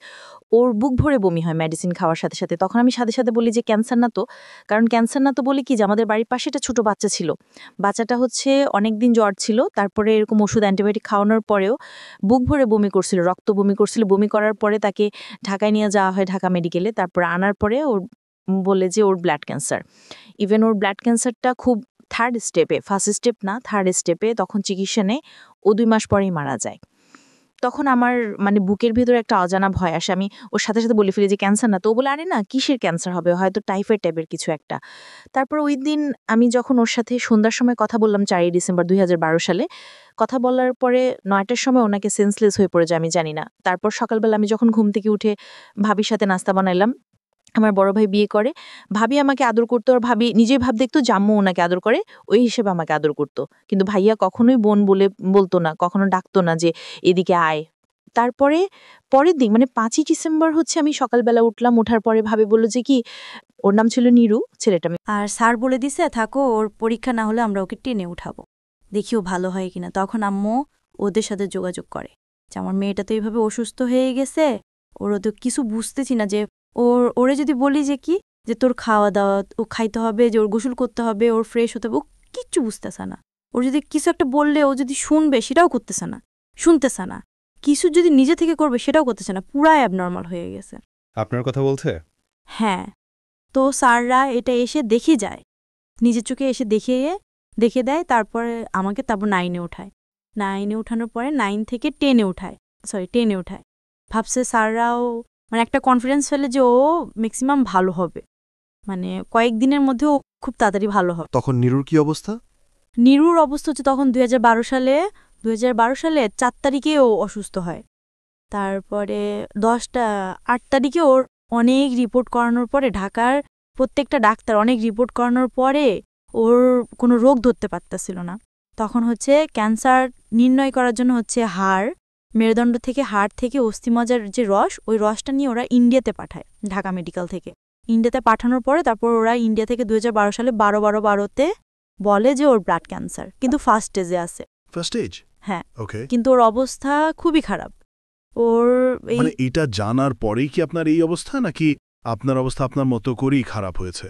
ওর বুক ভরে বমি হয় মেডিসিন খাওয়ার সাথে সাথে। তখন আমি সাথে সাথে বলি যে ক্যান্সার না তো, কারণ ক্যান্সার না তো বলি কি যে আমাদের বাড়ির পাশে একটা ছোট বাচ্চা ছিল, বাচ্চাটা হচ্ছে অনেকদিন জ্বর ছিল, তারপরে এরকম ওষুধ অ্যান্টিবায়োটিক খাওয়ানোর পরেও বুক ভরে বমি করছিল, রক্ত বমি করছিল। বমি করার পরে তাকে ঢাকায় নিয়ে যাওয়া হয়, ঢাকা মেডিকেলে। তারপর আনার পরে ওর বলে যে ওর ব্লাড ক্যান্সার। ইভেন ওর ব্লাড ক্যান্সারটা খুব থার্ড স্টেপে, ফার্স্ট স্টেপ না, থার্ড স্টেপে। তখন চিকিৎসা নেই, ও 2 মাস পরেই মারা যায়। তখন আমার মানে বুকের ভিতরে একটা অজানা ভয় আসে। আমি ওর সাথে সাথে বলে ফেলি যে ক্যান্সার না তো। ও বলে আরে না, কিসের ক্যান্সার হবে, হয়তো টাইফয়েড টাইপের কিছু একটা। তারপর ওই দিন আমি যখন ওর সাথে সন্ধ্যার সময় কথা বললাম, 4ই ডিসেম্বর 2012 সালে, কথা বলার পরে 9টার সময় ওনাকে সেন্সলেস হয়ে পড়ে যায়, আমি জানি না। তারপর সকালবেলা আমি যখন ঘুম থেকে উঠে ভাবির সাথে নাস্তা বানাইলাম, আমার বড় ভাই বিয়ে করে, ভাবি আমাকে আদর করতো, আর ভাবি নিজেই ভাব দেখতো জাম্মু ওনাকে আদর করে, ওই হিসেবে আমাকে আদর করতো। কিন্তু ভাইয়া কখনোই বোন বলতো না, কখনো ডাকতো না যে এদিকে আয়। তারপরে পরের দিন মানে 5ই ডিসেম্বর হচ্ছে আমি সকালবেলা উঠলাম, ওঠার পরে ভাবি বলল যে কি, ওর নাম ছিল নিরু, ছেলেটা। আর স্যার বলে দিছে থাকো, ওর পরীক্ষা না হলে আমরা ওকে টেনে উঠাবো, দেখিও ভালো হয় কিনা। তখন আম্মু ওদের সাথে যোগাযোগ করে যে আমার মেয়েটা তো এইভাবে অসুস্থ হয়ে গেছে, ওরা তো কিছু বুঝতেছি না যে ওরে যদি বলি যে কি যে তোর খাওয়া দাওয়া ও খাইতে হবে, যে ওর গোসল করতে হবে, ওর ফ্রেশ হতে হবে, ও কিচ্ছু বুঝতেছে না। ওর যদি কিছু একটা বললে ও যদি শুনবে সেটাও করতেছে না, শুনতেছে না। কিছু যদি নিজে থেকে করবে সেটাও করতেছে না, পুরাই অ্যাবনর্মাল হয়ে গেছে। আপনার কথা বলছে? হ্যাঁ, তো স্যাররা এটা এসে দেখে যায়, নিজের চোখে এসে দেখে দেয়। তারপরে আমাকে 9-এ ওঠায়। 9-এ ওঠানোর পরে 9 থেকে 10-এ উঠায়, 10-এ উঠায়। ভাবছে স্যাররাও মানে একটা কনফিডেন্স ফেলে যে ও ম্যাক্সিমাম ভালো হবে, মানে কয়েকদিনের মধ্যে ও খুব তাড়াতাড়ি ভালো হবে। তখন নিরুর কি অবস্থা? নিরুর অবস্থা হচ্ছে তখন 2012 সালে 4 তারিখে ও অসুস্থ হয়। তারপরে 8 তারিখে ওর অনেক রিপোর্ট করানোর পরে, ঢাকার প্রত্যেকটা ডাক্তার অনেক রিপোর্ট করানোর পরে ওর কোনো রোগ ধরতে পারতেছিল না। তখন হচ্ছে ক্যান্সার নির্ণয় করার জন্য হচ্ছে মেরুদণ্ড থেকে, হাড় থেকে অস্থিমজ্জার যে রস, ওই রসটা নিয়ে ওরা ইন্ডিয়াতে পাঠায়, ঢাকা মেডিকেল থেকে। ইন্ডিয়াতে পাঠানোর পরে তারপর ওরা ইন্ডিয়া থেকে 2012 সালে 12-12-12-তে বলে যে ওর ব্লাড ক্যান্সার, কিন্তু ফার্স্ট স্টেজে আছে। First stage? হ্যাঁ, ওকে। কিন্তু ওর অবস্থা খুবই খারাপ। ওর মানে এটা জানার পরেই কি আপনার এই অবস্থা, নাকি আপনার অবস্থা আপনার মতো করেই খারাপ হয়েছে?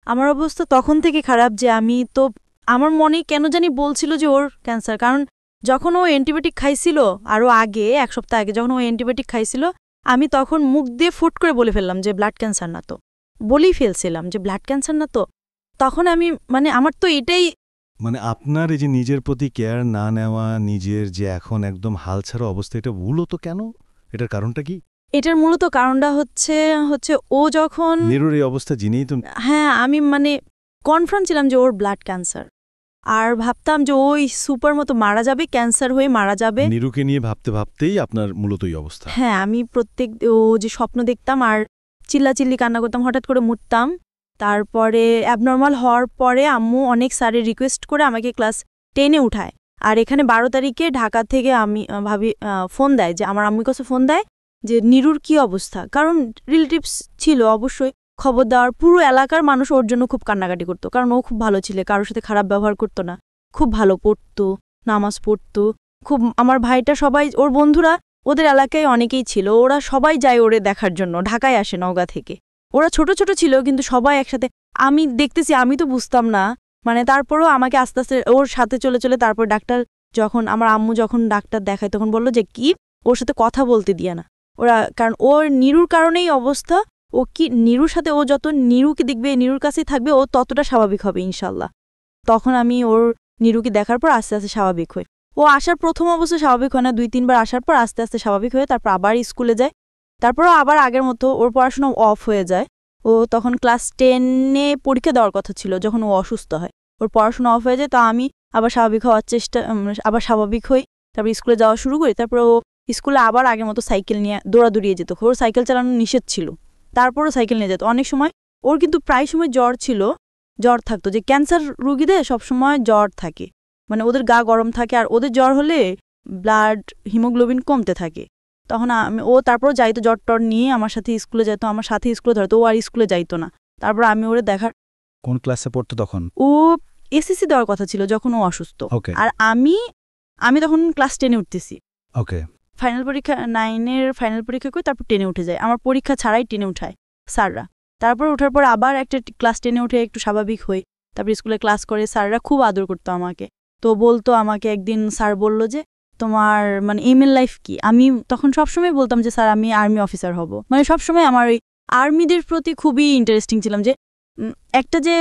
আমার অবস্থা তখন থেকে খারাপ যে আমি তো আমার মনে কেন জানি বলছিল যে ওর ক্যান্সার, কারণ যখন ও অ্যান্টিবায়োটিক খাইছিল, আরও আগে 1 সপ্তাহ আগে যখন ও অ্যান্টিবায়োটিক খাইছিল, আমি তখন মুখ দিয়ে ফুট করে বলে ফেললাম যে ব্লাড ক্যান্সার না তো, বলেই ফেলছিলাম যে ব্লাড ক্যান্সার না তো। তখন আমি মানে আমার তো এটাই মানে আপনার এই যে নিজের প্রতি কেয়ার না নেওয়া, নিজের যে এখন একদম হালছাড়া অবস্থা, এটা মূলত কেন? এটার কারণটা কি? এটার মূলত কারণটা হচ্ছে ও যখন নিরুর এই অবস্থা জেনেই তো। হ্যাঁ, আমি মানে কনফার্ম ছিলাম যে ওর ব্লাড ক্যান্সার, আর ভাবতাম যে ওই সুপার মতো মারা যাবে, ক্যান্সার হয়ে মারা যাবে। নিরুকে নিয়ে ভাবতে ভাবতেই আপনার মূলত এই অবস্থা। হ্যাঁ, আমি ও যে স্বপ্ন দেখতাম আর চিল্লাচিল্লি কান্না করতাম, হঠাৎ করে মুততাম। তারপরে অ্যাবনর্মাল হওয়ার পরে আম্মু অনেক স্যারের রিকোয়েস্ট করে আমাকে ক্লাস 10-এ উঠায়। আর এখানে 12 তারিখে ঢাকা থেকে আমি ভাবি ফোন দেয়, যে আমার আম্মুর কাছে ফোন দেয় যে নিরুর কি অবস্থা, কারণ রিলেটিভস ছিল অবশ্যই খবর দেওয়ার। পুরো এলাকার মানুষ ওর জন্য খুব কান্নাকাটি করতো, কারণ ও খুব ভালো ছিল, কারোর সাথে খারাপ ব্যবহার করতো না, খুব ভালো পড়তো, নামাজ পড়তো খুব। আমার ভাইটা, সবাই ওর বন্ধুরা ওদের এলাকায় অনেকেই ছিল, ওরা সবাই যায় ওরে দেখার জন্য, ঢাকায় আসে নওগাঁ থেকে। ওরা ছোট ছোট ছিল কিন্তু সবাই একসাথে, আমি দেখতেছি, আমি তো বুঝতাম না, মানে তারপরও আমাকে আস্তে আস্তে ওর সাথে চলে চলে তারপর ডাক্তার যখন আমার আম্মু যখন ডাক্তার দেখায় তখন বলল যে কি ওর সাথে কথা বলতে দিয়ে না ওরা, কারণ ওর নিরুর কারণেই অবস্থা, ও কি নিরুর সাথে ও যত নিরুকে দেখবে, নিরুর কাছেই থাকবে, ও ততটা স্বাভাবিক হবে ইনশাল্লাহ। তখন আমি ওর নিরুকে দেখার পর আস্তে আস্তে স্বাভাবিক হই। ও আসার প্রথম অবস্থা স্বাভাবিক হয় না, 2-3 বার আসার পর আস্তে আস্তে স্বাভাবিক হয়ে তারপর আবার স্কুলে যায়। তারপরও আবার আগের মতো ওর পড়াশোনা অফ হয়ে যায়। ও তখন ক্লাস 10-এ পরীক্ষা দেওয়ার কথা ছিল যখন ও অসুস্থ হয়, ওর পড়াশোনা অফ হয়ে যায়। তো আমি আবার স্বাভাবিক হওয়ার চেষ্টা, আবার স্বাভাবিক হই, তারপর স্কুলে যাওয়া শুরু করি। তারপর ও স্কুলে আবার আগের মতো সাইকেল নিয়ে দৌড়াদৌড়িয়ে যেত, ওর সাইকেল চালানো নিষেধ ছিল, তারপরও সাইকেল নিয়ে যেত। অনেক সময় ওর কিন্তু প্রায় সময় জ্বর ছিল, জ্বর থাকতো, যে ক্যান্সার রুগীদের সবসময় জ্বর থাকে, মানে ওদের গা গরম থাকে, আর ওদের জ্বর হলে ব্লাড হিমোগ্লোবিন কমতে থাকে। তখন ও তারপর যাইতো জ্বর টর নিয়ে আমার সাথে স্কুলে যেত, আমার সাথে স্কুলে ধরতো, ও আর স্কুলে যাইতো না। তারপর আমি ওরে দেখার, কোন ক্লাসে পড়তো তখন? ও এসএসসি দেওয়ার কথা ছিল যখন ও অসুস্থ। ওকে আর আমি তখন ক্লাস 10-এ উঠতেছি, ওকে ফাইনাল পরীক্ষা 9-এর ফাইনাল পরীক্ষা করে তারপর 10-এ উঠে যায়, আমার পরীক্ষা ছাড়াই 10-এ উঠায় স্যাররা। তারপর ওঠার পর আবার একটা ক্লাস 10-এ উঠে একটু স্বাভাবিক হই, তারপর স্কুলে ক্লাস করে, স্যাররা খুব আদর করতো আমাকে। তো বলতো আমাকে, একদিন স্যার বলল যে তোমার মানে এমএল লাইফ কি। আমি তখন সবসময় বলতাম যে স্যার আমি আর্মি অফিসার হব, মানে সবসময় আমার ওই আর্মিদের প্রতি খুবই ইন্টারেস্টিং ছিলাম। যে একটা যে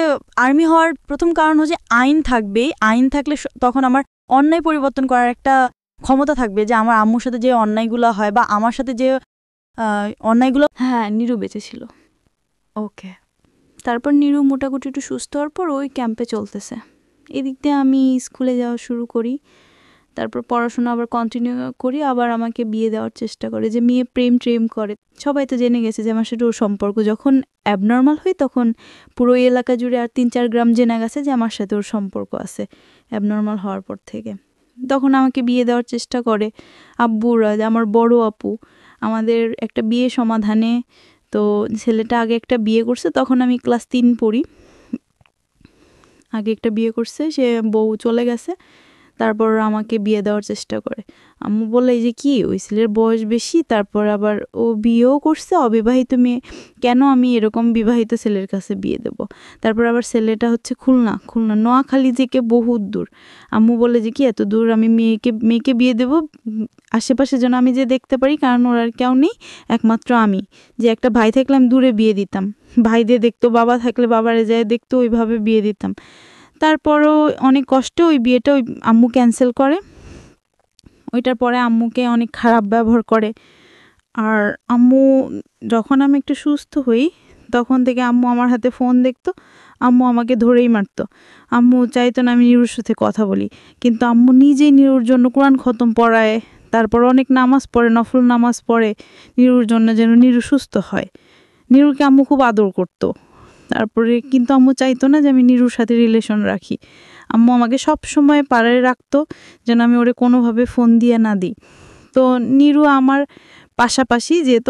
আর্মি হওয়ার প্রথম কারণ হচ্ছে আইন থাকবে, আইন থাকলে তখন আমার অন্যায় পরিবর্তন করার একটা ক্ষমতা থাকবে, যে আমার আম্মুর সাথে যে অন্যায়গুলো হয় বা আমার সাথে যে অন্যায়গুলো। হ্যাঁ, নিরু বেঁচে ছিল। ওকে, তারপর নিরু মোটামুটি একটু সুস্থ হওয়ার পর ওই ক্যাম্পে চলতেছে। এদিক দিয়ে আমি স্কুলে যাওয়া শুরু করি, তারপর পড়াশোনা আবার কন্টিনিউ করি। আবার আমাকে বিয়ে দেওয়ার চেষ্টা করে, যে মেয়ে প্রেম করে, সবাই তো জেনে গেছে যে আমার সাথে ওর সম্পর্ক। যখন অ্যাবনর্মাল হই তখন পুরো এলাকা জুড়ে আর 3-4 গ্রাম জেনে গেছে যে আমার সাথে ওর সম্পর্ক আছে অ্যাবনর্মাল হওয়ার পর থেকে। তখন আমাকে বিয়ে দেওয়ার চেষ্টা করে আব্বুরা, আমার বড় আপু। আমাদের একটা বিয়ে সমাধানে, তো ছেলেটা আগে একটা বিয়ে করছে, তখন আমি ক্লাস 3 পড়ি, আগে একটা বিয়ে করছে, সে বউ চলে গেছে, তারপর আমাকে বিয়ে দেওয়ার চেষ্টা করে। আম্মু বলে যে কি ওই ছেলের বয়স বেশি, তারপর আবার ও বিয়েও করছে, অবিবাহিত মেয়ে, কেন আমি এরকম বিবাহিত ছেলের কাছে বিয়ে দেব। তারপর আবার ছেলেটা হচ্ছে খুলনা নোয়াখালী থেকে বহুত দূর। আম্মু বলে যে কি এত দূর আমি মেয়েকে বিয়ে দেব, আশেপাশে যেন আমি যে দেখতে পারি, কারণ ওর আর কেউ নেই, একমাত্র আমি। যে একটা ভাই থাকলে আমি দূরে বিয়ে দিতাম, ভাই দিয়ে দেখতো, বাবা থাকলে বাবারে যায় দেখতো, ওইভাবে বিয়ে দিতাম। তারপরও অনেক কষ্ট ওই বিয়েটা ওই আম্মু ক্যান্সেল করে। ওইটার পরে আম্মুকে অনেক খারাপ ব্যবহার করে। আর আম্মু যখন আমি একটু সুস্থ হই তখন থেকে আম্মু আমার হাতে ফোন দেখতো, আম্মু আমাকে ধরেই মারতো। আম্মু চাইতো না আমি নিরুর সাথে কথা বলি, কিন্তু আম্মু নিজেই নিরুর জন্য কোরআন খতম পড়ায়, তারপর অনেক নামাজ পড়ে, নফল নামাজ পড়ে নিরুর জন্য, যেন নিরু সুস্থ হয়। নিরুকে আম্মু খুব আদর করতো। তারপরে কিন্তু আম্মু চাইতো না যে আমি নিরুর সাথে রিলেশন রাখি। আম্মু আমাকে সব সময় পাড়ায় রাখতো যেন আমি ওরে কোনোভাবে ফোন দিয়ে না দিই। তো নিরু আমার পাশাপাশি যেত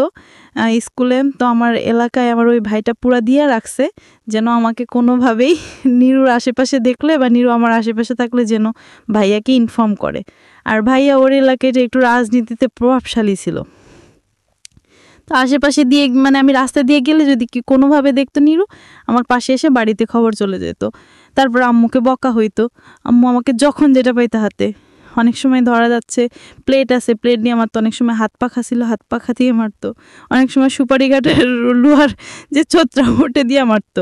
স্কুলে, তো আমার এলাকায় আমার ওই ভাইটা পুরা দিয়ে রাখছে যেন আমাকে কোনোভাবেই নিরুর আশেপাশে দেখলে বা নিরু আমার আশেপাশে থাকলে যেন ভাইয়াকে ইনফর্ম করে। আর ভাইয়া ওর এলাকায় যে একটু রাজনীতিতে প্রভাবশালী ছিল, তো আশেপাশে দিয়ে মানে আমি রাস্তা দিয়ে গেলে যদি কি কোনোভাবে দেখতো নিরু, আমার পাশে এসে বাড়িতে খবর চলে যেত। তারপর আম্মুকে বকা হইতো, আম্মু আমাকে যখন যেটা পাইতে হাতে, অনেক সময় ধরা যাচ্ছে প্লেট আছে, প্লেট নিয়ে মারতো, অনেক সময় হাত পাখা ছিল, হাত পাখা দিয়ে মারতো, অনেক সময় সুপারি ঘাটের লোহার যে ছোত্রা ওটা দিয়ে মারতো,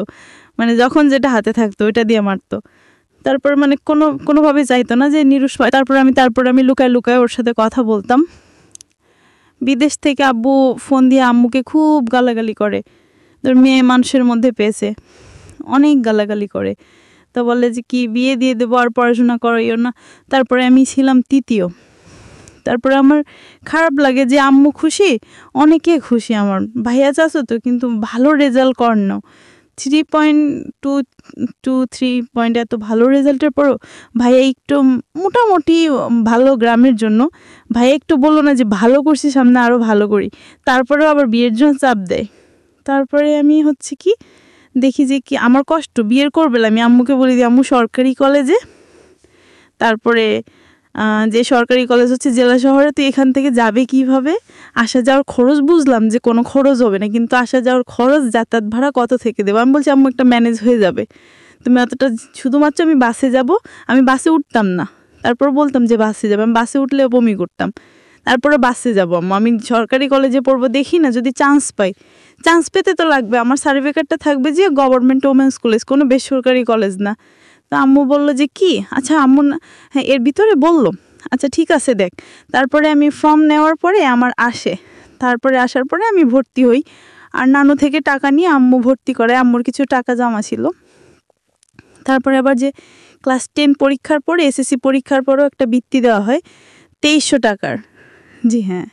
মানে যখন যেটা হাতে থাকতো ওইটা দিয়ে মারতো। তারপর মানে কোনোভাবে চাইতো না যে নিরুষ পায়। তারপর আমি লুকায় ওর সাথে কথা বলতাম। বিদেশ থেকে আব্বু ফোন দিয়ে আম্মুকে খুব গালাগালি করে, তোর মেয়ে মানুষের মধ্যে পেয়েছে, অনেক গালাগালি করে। তো বলে যে কি বিয়ে দিয়ে দেবো আর পড়াশোনা করাইও না। তারপরে আমি ছিলাম 3য়। তারপরে আমার খারাপ লাগে যে আম্মু খুশি, অনেকে খুশি, আমার ভাইয়া চাচো তো, কিন্তু ভালো রেজাল্ট করনো 3.23 পয়েন্ট, এত ভালো রেজাল্টের পরও ভাইয়া একটু মোটামুটি ভালো গ্রামের জন্য ভাইয়া একটু বললো না যে ভালো করছি, সামনে আরও ভালো করি। তারপরেও আবার বিয়ের জন্য চাপ দেয়। তারপরে আমি হচ্ছে কি দেখি যে কি আমার কষ্ট, বিয়ের করবে, আমি আম্মুকে বলি যে আম্মু সরকারি কলেজে, তারপরে যে সরকারি কলেজ হচ্ছে জেলা শহরে, তো এখান থেকে যাবে কিভাবে, আসা যাওয়ার খরচ বুঝলাম যে কোনো খরচ হবে না, কিন্তু আসা যাওয়ার খরচ যাতায়াত ভাড়া কত থেকে দেবো। আমি বলছি আম্মু একটা ম্যানেজ হয়ে যাবে, তুমি এতটা, শুধুমাত্র আমি বাসে যাব, আমি বাসে উঠতাম না, তারপর বলতাম যে বাসে যাবো, আমি বাসে উঠলে বমি করতাম, তারপরে বাসে যাবো আম্মু, আমি সরকারি কলেজে পড়বো, দেখি না যদি চান্স পাই, চান্স পেতে তো লাগবে, আমার সার্টিফিকেটটা থাকবে যে গভর্নমেন্ট ওমেন্স কলেজ, কোনো বেসরকারি কলেজ না। তো আম্মু বললো যে কি, আচ্ছা আম্মু না, হ্যাঁ এর ভিতরে বললো, আচ্ছা ঠিক আছে দেখ। তারপরে আমি ফর্ম নেওয়ার পরে আমার আসে, তারপরে আসার পরে আমি ভর্তি হই, আর নানু থেকে টাকা নিয়ে আম্মু ভর্তি করে, আম্মুর কিছু টাকা জমা ছিল। তারপরে আবার যে ক্লাস 10 পরীক্ষার পরে, এসএসসি পরীক্ষার পরেও একটা বৃত্তি দেওয়া হয় 2300 টাকার। জি হ্যাঁ,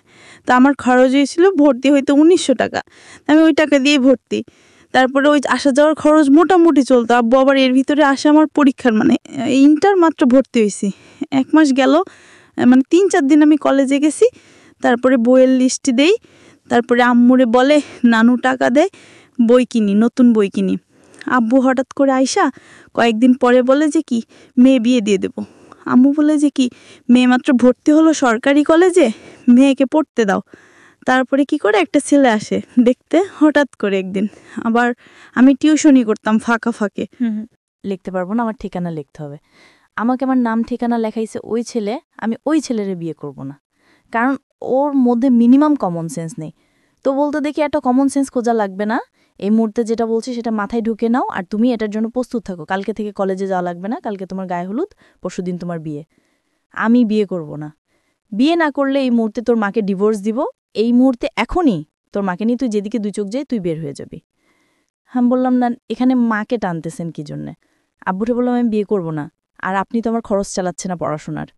তো আমার খরচ হয়েছিল ভর্তি হইতে 1900 টাকা, আমি ওই টাকা দিয়ে ভর্তি। তারপরে ওই আসা যাওয়ার খরচ মোটামুটি চলতো। আব্বু আবার এর ভিতরে আসে আমার পরীক্ষার, মানে ইন্টার মাত্র ভর্তি হয়েছি, 1 মাস গেল, মানে 3-4 দিন আমি কলেজে গেছি। তারপরে বইয়ের লিস্ট দেই, তারপরে আম্মুরে বলে নানু টাকা দেয়, বই কিনি, নতুন বই কিনি। আব্বু হঠাৎ করে আইসা কয়েকদিন পরে বলে যে কি মেয়ে বিয়ে দিয়ে দেবো। আম্মু বলে যে কি মেয়ে মাত্র ভর্তি হলো সরকারি কলেজে, মেয়েকে পড়তে দাও। তারপরে কি করে একটা ছেলে আসে দেখতে হঠাৎ করে একদিন, আবার আমি টিউশনই করতাম ফাঁকা ফাঁকে। লিখতে পারবো না, আমার ঠিকানা লিখতে হবে। আমাকে আমার নাম ঠিকানা লেখাইছে ওই ছেলে, আমি ওই ছেলেরে বিয়ে করব না, কারণ ওর মধ্যে মিনিমাম কমন সেন্স নেই। তো বলতে দেখি একটা কমন সেন্স খোঁজা লাগবে না, এই মুহূর্তে যেটা বলছি সেটা মাথায় ঢুকে নাও, আর তুমি এটার জন্য প্রস্তুত থাকো, কালকে থেকে কলেজে যাওয়া লাগবে না, কালকে তোমার গায়ে হলুদ, পরশুদিন তোমার বিয়ে। আমি বিয়ে করব না, বিয়ে না করলে এই মুহূর্তে তোর মাকে ডিভোর্স দিব, এই মুহূর্তে এখনই তোর মাকে নিয়ে তুই যেদিকে 2 চোখ যায় তুই বের হয়ে যাবি। আমি বললাম না, এখানে মাকে টানতেছেন কি জন্যে? আব্বুরে বললাম আমি বিয়ে করব না, আর আপনি তো আমার খরচ চালাচ্ছে না পড়াশোনার,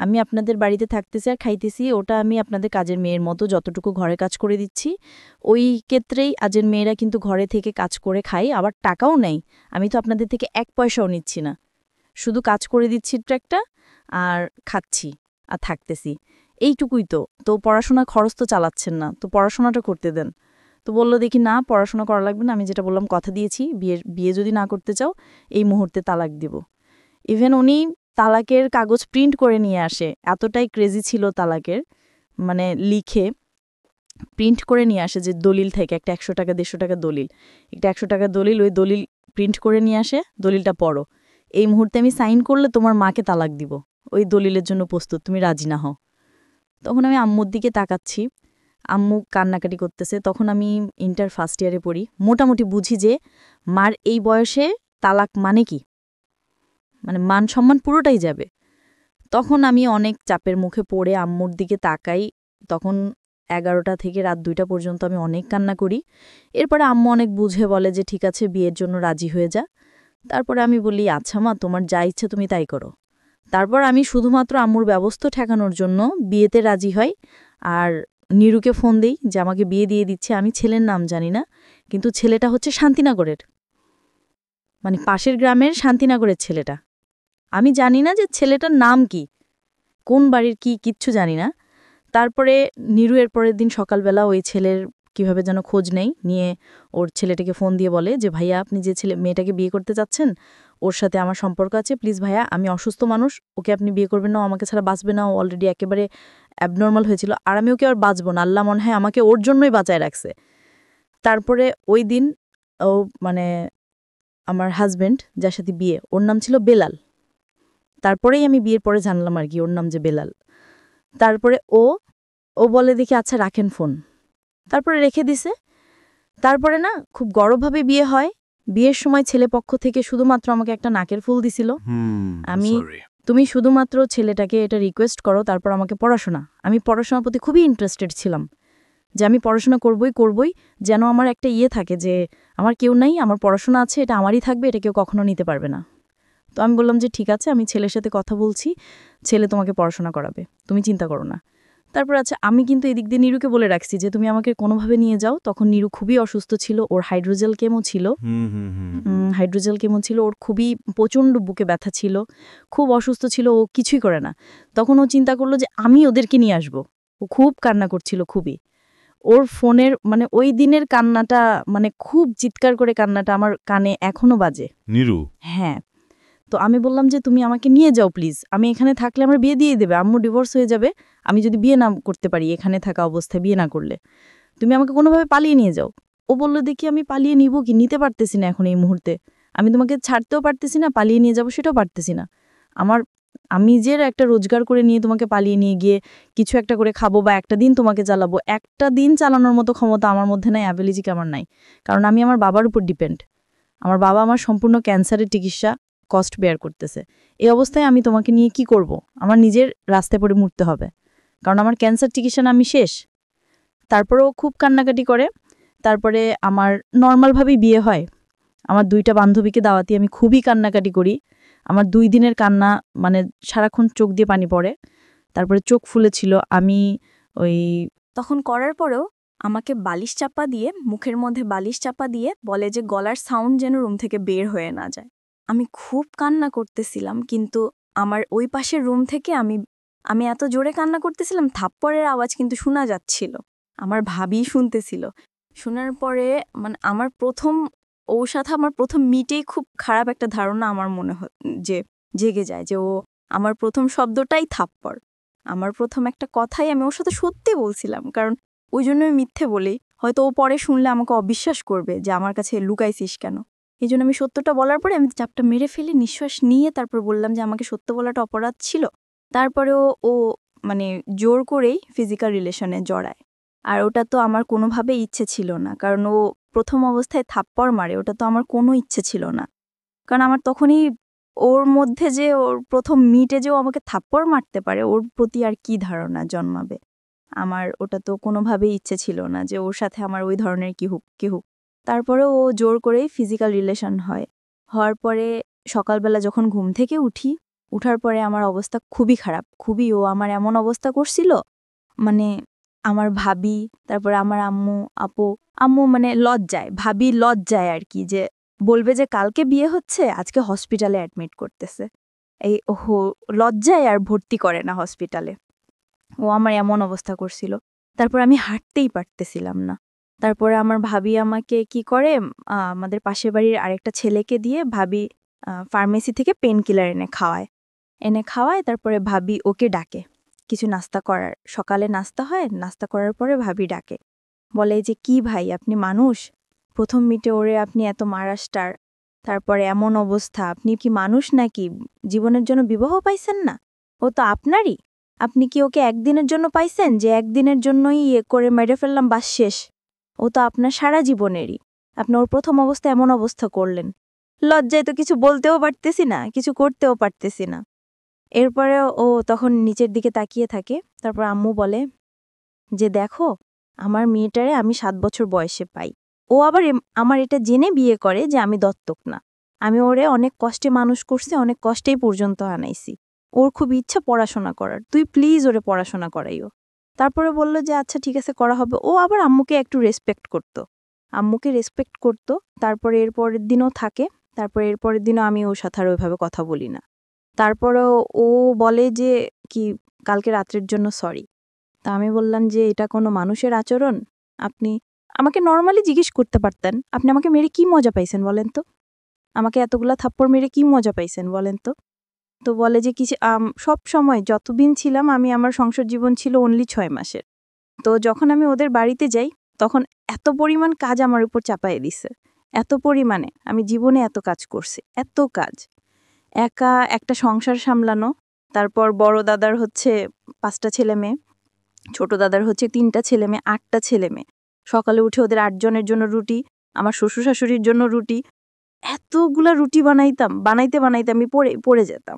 আমি আপনাদের বাড়িতে থাকতেছি আর খাইতেছি, ওটা আমি আপনাদের কাজের মেয়ের মতো যতটুকু ঘরে কাজ করে দিচ্ছি, ওই ক্ষেত্রেই আজের মেয়েরা কিন্তু ঘরে থেকে কাজ করে খাই, আবার টাকাও নেই, আমি তো আপনাদের থেকে 1 পয়সাও নিচ্ছি না, শুধু কাজ করে দিচ্ছি একটা, আর খাচ্ছি আর থাকতেছি, এইটুকুই তো। তো পড়াশোনা খরচ তো চালাচ্ছেন না, তো পড়াশোনাটা করতে দেন। তো বললো দেখি না পড়াশোনা করা লাগবে না, আমি যেটা বললাম কথা দিয়েছি, বিয়ে যদি না করতে চাও এই মুহূর্তে তালাক দিব। ইভেন উনি তালাকের কাগজ প্রিন্ট করে নিয়ে আসে, এতটাই ক্রেজি ছিল তালাকের, মানে লিখে প্রিন্ট করে নিয়ে আসে যে দলিল থেকে একটা 100 টাকা 150 টাকা দলিল, একটা 100 টাকা দলিল, ওই দলিল প্রিন্ট করে নিয়ে আসে, দলিলটা পড়ো, এই মুহূর্তে আমি সাইন করলে তোমার মাকে তালাক দিব, ওই দলিলের জন্য প্রস্তুত, তুমি রাজি না হও। তখন আমি আম্মুর দিকে তাকাচ্ছি, আম্মু কান্নাকাটি করতেছে। তখন আমি ইন্টার ফার্স্ট ইয়ারে পড়ি, মোটামুটি বুঝি যে মার এই বয়সে তালাক মানে কি, মানে মান সম্মান পুরোটাই যাবে। তখন আমি অনেক চাপের মুখে পড়ে আম্মুর দিকে তাকাই, তখন 11টা থেকে রাত 2টা পর্যন্ত আমি অনেক কান্না করি। এরপরে আম্মু অনেক বুঝে বলে যে ঠিক আছে বিয়ের জন্য রাজি হয়ে যা। তারপরে আমি বলি আচ্ছা মা তোমার যা ইচ্ছে তুমি তাই করো। তারপর আমি শুধুমাত্র আম্মুর ব্যবস্থা ঠেকানোর জন্য বিয়েতে রাজি হয়, আর নিরুকে ফোন দেই যে আমাকে বিয়ে দিয়ে দিচ্ছে। আমি ছেলের নাম জানি না, কিন্তু ছেলেটা হচ্ছে শান্তিনগরের, মানে পাশের গ্রামের শান্তিনগরের ছেলেটা। আমি জানি না যে ছেলেটার নাম কি, কোন বাড়ির কি, কিচ্ছু জানি না। তারপরে নিরু এর পরের দিন সকালবেলা ওই ছেলের কিভাবে যেন খোঁজ নেই, নিয়ে ওর ছেলেটাকে ফোন দিয়ে বলে যে ভাইয়া আপনি যে মেয়েটাকে বিয়ে করতে চাচ্ছেন ওর সাথে আমার সম্পর্ক আছে, প্লিজ ভাইয়া আমি অসুস্থ মানুষ, ওকে আপনি বিয়ে করবেন না, আমাকে ছাড়া বাঁচবে না, ও অলরেডি একেবারে অ্যাবনর্মাল হয়েছিল, আর আমি ওকে আর বাঁচবো না, আল্লাহ মনে হয় আমাকে ওর জন্যই বাঁচায় রাখছে। তারপরে ওই দিন ও মানে আমার হাজব্যান্ড যার সাথে বিয়ে, ওর নাম ছিল বেলাল। তারপরেই আমি বিয়ের পরে জানলাম আর কি ওর নাম যে বেলাল। তারপরে ও বলে দেখি আচ্ছা রাখেন ফোন, তারপরে রেখে দিছে। তারপরে না খুব গর্বভাবে বিয়ে হয়। বিয়ের সময় ছেলে পক্ষ থেকে শুধুমাত্র আমাকে একটা নাকের ফুল দিছিল, আমি তুমি শুধুমাত্র ছেলেটাকে এটা রিকোয়েস্ট করো তারপর আমাকে পড়াশোনা। আমি পড়াশোনার প্রতি খুবই ইন্টারেস্টেড ছিলাম, যে আমি পড়াশোনা করবই, যেন আমার একটা থাকে যে আমার কেউ নাই, আমার পড়াশোনা আছে, এটা আমারই থাকবে, এটা কেউ কখনো নিতে পারবে না। তো আমি বললাম যে ঠিক আছে আমি ছেলের সাথে কথা বলছি, ছেলে তোমাকে পড়াশোনা করাবে, তুমি চিন্তা করো না। তারপর আচ্ছা আমি কিন্তু এদিক দিয়ে নিরুকে বলে রাখছি যে তুমি আমাকে কোনোভাবে নিয়ে যাও। তখন নিরু খুবই অসুস্থ ছিল, ওর হাইড্রোজেল কেমো ছিল, ওর খুবই প্রচণ্ড বুকে ব্যথা ছিল, খুব অসুস্থ ছিল, ও কিছুই করে না। তখন ও চিন্তা করলো যে আমি ওদেরকে নিয়ে আসব। ও খুব কান্না করছিল, খুবই, ওর ফোনের মানে ওই দিনের কান্নাটা, মানে খুব চিৎকার করে কান্নাটা আমার কানে এখনো বাজে। নিরু? হ্যাঁ। তো আমি বললাম যে তুমি আমাকে নিয়ে যাও প্লিজ, আমি এখানে থাকলে আমার বিয়ে দিয়ে দেবে, আম্মু ডিভোর্স হয়ে যাবে আমি যদি বিয়ে না করতে পারি, এখানে থাকা অবস্থায় বিয়ে না করলে তুমি আমাকে কোনোভাবে পালিয়ে নিয়ে যাও। ও বলল দেখি আমি পালিয়ে নিব কি, নিতে পারতেছি না এখন এই মুহূর্তে, আমি তোমাকে ছাড়তেও পারতেছি না, পালিয়ে নিয়ে যাবো সেটাও পারতেছি না। আমি যে একটা রোজগার করে নিয়ে তোমাকে পালিয়ে নিয়ে গিয়ে কিছু একটা করে খাবো বা একটা দিন তোমাকে চালাবো, একটা দিন চালানোর মতো ক্ষমতা আমার মধ্যে নাই, অ্যাবিলিটি আমার নাই, কারণ আমি আমার বাবার উপর ডিপেন্ড। আমার বাবা আমার সম্পূর্ণ ক্যান্সারের চিকিৎসা কস্ট বেয়ার করতেছে। এই অবস্থায় আমি তোমাকে নিয়ে কি করব? আমার নিজের রাস্তায় পড়ে মরতে হবে, কারণ আমার ক্যান্সার চিকিৎসা আমি শেষ। তারপরেও খুব কান্নাকাটি করে। তারপরে আমার নর্মালভাবেই বিয়ে হয়। আমার 2টা বান্ধবীকে দাওয়াতি আমি খুবই কান্নাকাটি করি। আমার 2 দিনের কান্না, মানে সারাক্ষণ চোখ দিয়ে পানি পড়ে। তারপরে চোখ ফুলেছিল। আমি তখন করার পরেও আমাকে বালিশ চাপা দিয়ে, মুখের মধ্যে বালিশ চাপা দিয়ে বলে যে গলার সাউন্ড যেন রুম থেকে বের হয়ে না যায়। আমি খুব কান্না করতেছিলাম, কিন্তু আমার ওই পাশের রুম থেকে আমি এত জোরে কান্না করতেছিলাম, থাপ্পড়ের আওয়াজ কিন্তু শোনা যাচ্ছিল। আমার ভাবি শুনতেছিল। শোনার পরে মানে ওর সাথে আমার প্রথম মিটেই খুব খারাপ একটা ধারণা আমার মনে যে জেগে যায় যে আমার প্রথম শব্দটাই থাপ্পড়। আমার প্রথম একটা কথাই আমি ওর সাথে সত্যি বলছিলাম, কারণ ওই জন্য আমি মিথ্যে বলি। হয়তো ও পরে শুনলে আমাকে অবিশ্বাস করবে যে আমার কাছে লুকাইছিস কেন। এই জন্য আমি সত্যটা বলার পরে আমি চাপটা মেরে ফেলে নিঃশ্বাস নিয়ে তারপর বললাম যে আমাকে সত্য বলাটা অপরাধ ছিল। তারপরেও ও মানে জোর করেই ফিজিক্যাল রিলেশনে জড়ায়। আর ওটা তো আমার কোনোভাবে ইচ্ছে ছিল না, কারণ ও প্রথম অবস্থায় থাপ্পড় মারে, ওটা তো আমার কোনো ইচ্ছে ছিল না। কারণ আমার তখনই ওর মধ্যে যে ওর প্রথম মিটে যে ও আমাকে থাপ্পড় মারতে পারে, ওর প্রতি আর কি ধারণা জন্মাবে। আমার ওটা তো কোনোভাবেই ইচ্ছে ছিল না যে ওর সাথে আমার ওই ধরনের কি হোক। তারপরে ও জোর করেই ফিজিক্যাল রিলেশন হয়। হওয়ার পরে সকালবেলা যখন ঘুম থেকে উঠার পরে আমার অবস্থা খুবই খারাপ, খুবই। ও আমার এমন অবস্থা করছিল, মানে আমার ভাবি, তারপরে আমার আম্মু মানে ভাবি লজ্জায় আর কি, যে বলবে যে কালকে বিয়ে হচ্ছে, আজকে হসপিটালে অ্যাডমিট করতেছে, এই লজ্জায় আর ভর্তি করে না হসপিটালে। ও আমার এমন অবস্থা করছিল। তারপর আমি হাঁটতেই পারতেছিলাম না। তারপরে আমার ভাবি আমাকে কি করে, আমাদের পাশের বাড়ির আরেকটা ছেলেকে দিয়ে ভাবি ফার্মেসি থেকে পেন কিলার এনে খাওয়ায়। তারপরে ভাবি ওকে ডাকে কিছু নাস্তা করার। সকালে নাস্তা হয়, নাস্তা করার পরে ভাবি ডাকে, বলে যে কি ভাই আপনি মানুষ, প্রথম মিটে ওরে আপনি এত মারাস্টার, তারপরে এমন অবস্থা, আপনি কি মানুষ নাকি? জীবনের জন্য বিবাহ পাইছেন না? ও তো আপনারই। আপনি কি ওকে একদিনের জন্য পাইছেন যে একদিনের জন্যই করে মেরে ফেললাম বাস শেষ? ও তো আপনার সারা জীবনেরই। আপনি ওর প্রথম অবস্থায় এমন অবস্থা করলেন। লজ্জায় তো কিছু বলতেও পারতেছি না, কিছু করতেও পারতেছি না। এরপরে ও তখন নিচের দিকে তাকিয়ে থাকে। তারপর আম্মু বলে যে দেখো, আমার মেয়েটারে আমি 7 বছর বয়সে পাই। ও আবার আমার এটা জেনে বিয়ে করে যে আমি দত্তক না। আমি ওরে অনেক কষ্টে মানুষ করছি, অনেক কষ্টেই পর্যন্ত আনাইছি। ওর খুব ইচ্ছা পড়াশোনা করার, তুই প্লিজ ওরে পড়াশোনা করাইও। তারপরে বলল যে আচ্ছা ঠিক আছে, করা হবে। ও আবার আম্মুকে একটু রেসপেক্ট করতো। তারপরে এর পরের দিনও থাকে। তারপরে এর পরের দিনও আমি ওর সাথে আর ওইভাবে কথা বলি না। তারপরেও ও বলে যে কি কালকে রাত্রের জন্য সরি। তা আমি বললাম যে এটা কোনো মানুষের আচরণ? আপনি আমাকে নর্মালি জিজ্ঞেস করতে পারতেন, আপনি আমাকে মেরে কি মজা পাইছেন বলেন তো? আমাকে এতগুলা থাপ্পড় মেরে কি মজা পাইছেন বলেন তো? তো বলে যে কিছু সব সময় যতদিন ছিলাম আমি, আমার সংসার জীবন ছিল অনলি 6 মাসের। তো যখন আমি ওদের বাড়িতে যাই তখন এত পরিমাণ কাজ আমার উপর চাপায়ে দিছে, এত পরিমাণে। আমি জীবনে এত কাজ করছি, এত কাজ, একা একটা সংসার সামলানো। তারপর বড় দাদার হচ্ছে 5টা ছেলে মেয়ে, ছোট দাদার হচ্ছে 3টা ছেলে মেয়ে, 8টা ছেলে মেয়ে। সকালে উঠে ওদের 8 জনের জন্য রুটি, আমার শ্বশুর শাশুড়ির জন্য রুটি, এতগুলা রুটি বানাইতে আমি পড়ে যেতাম।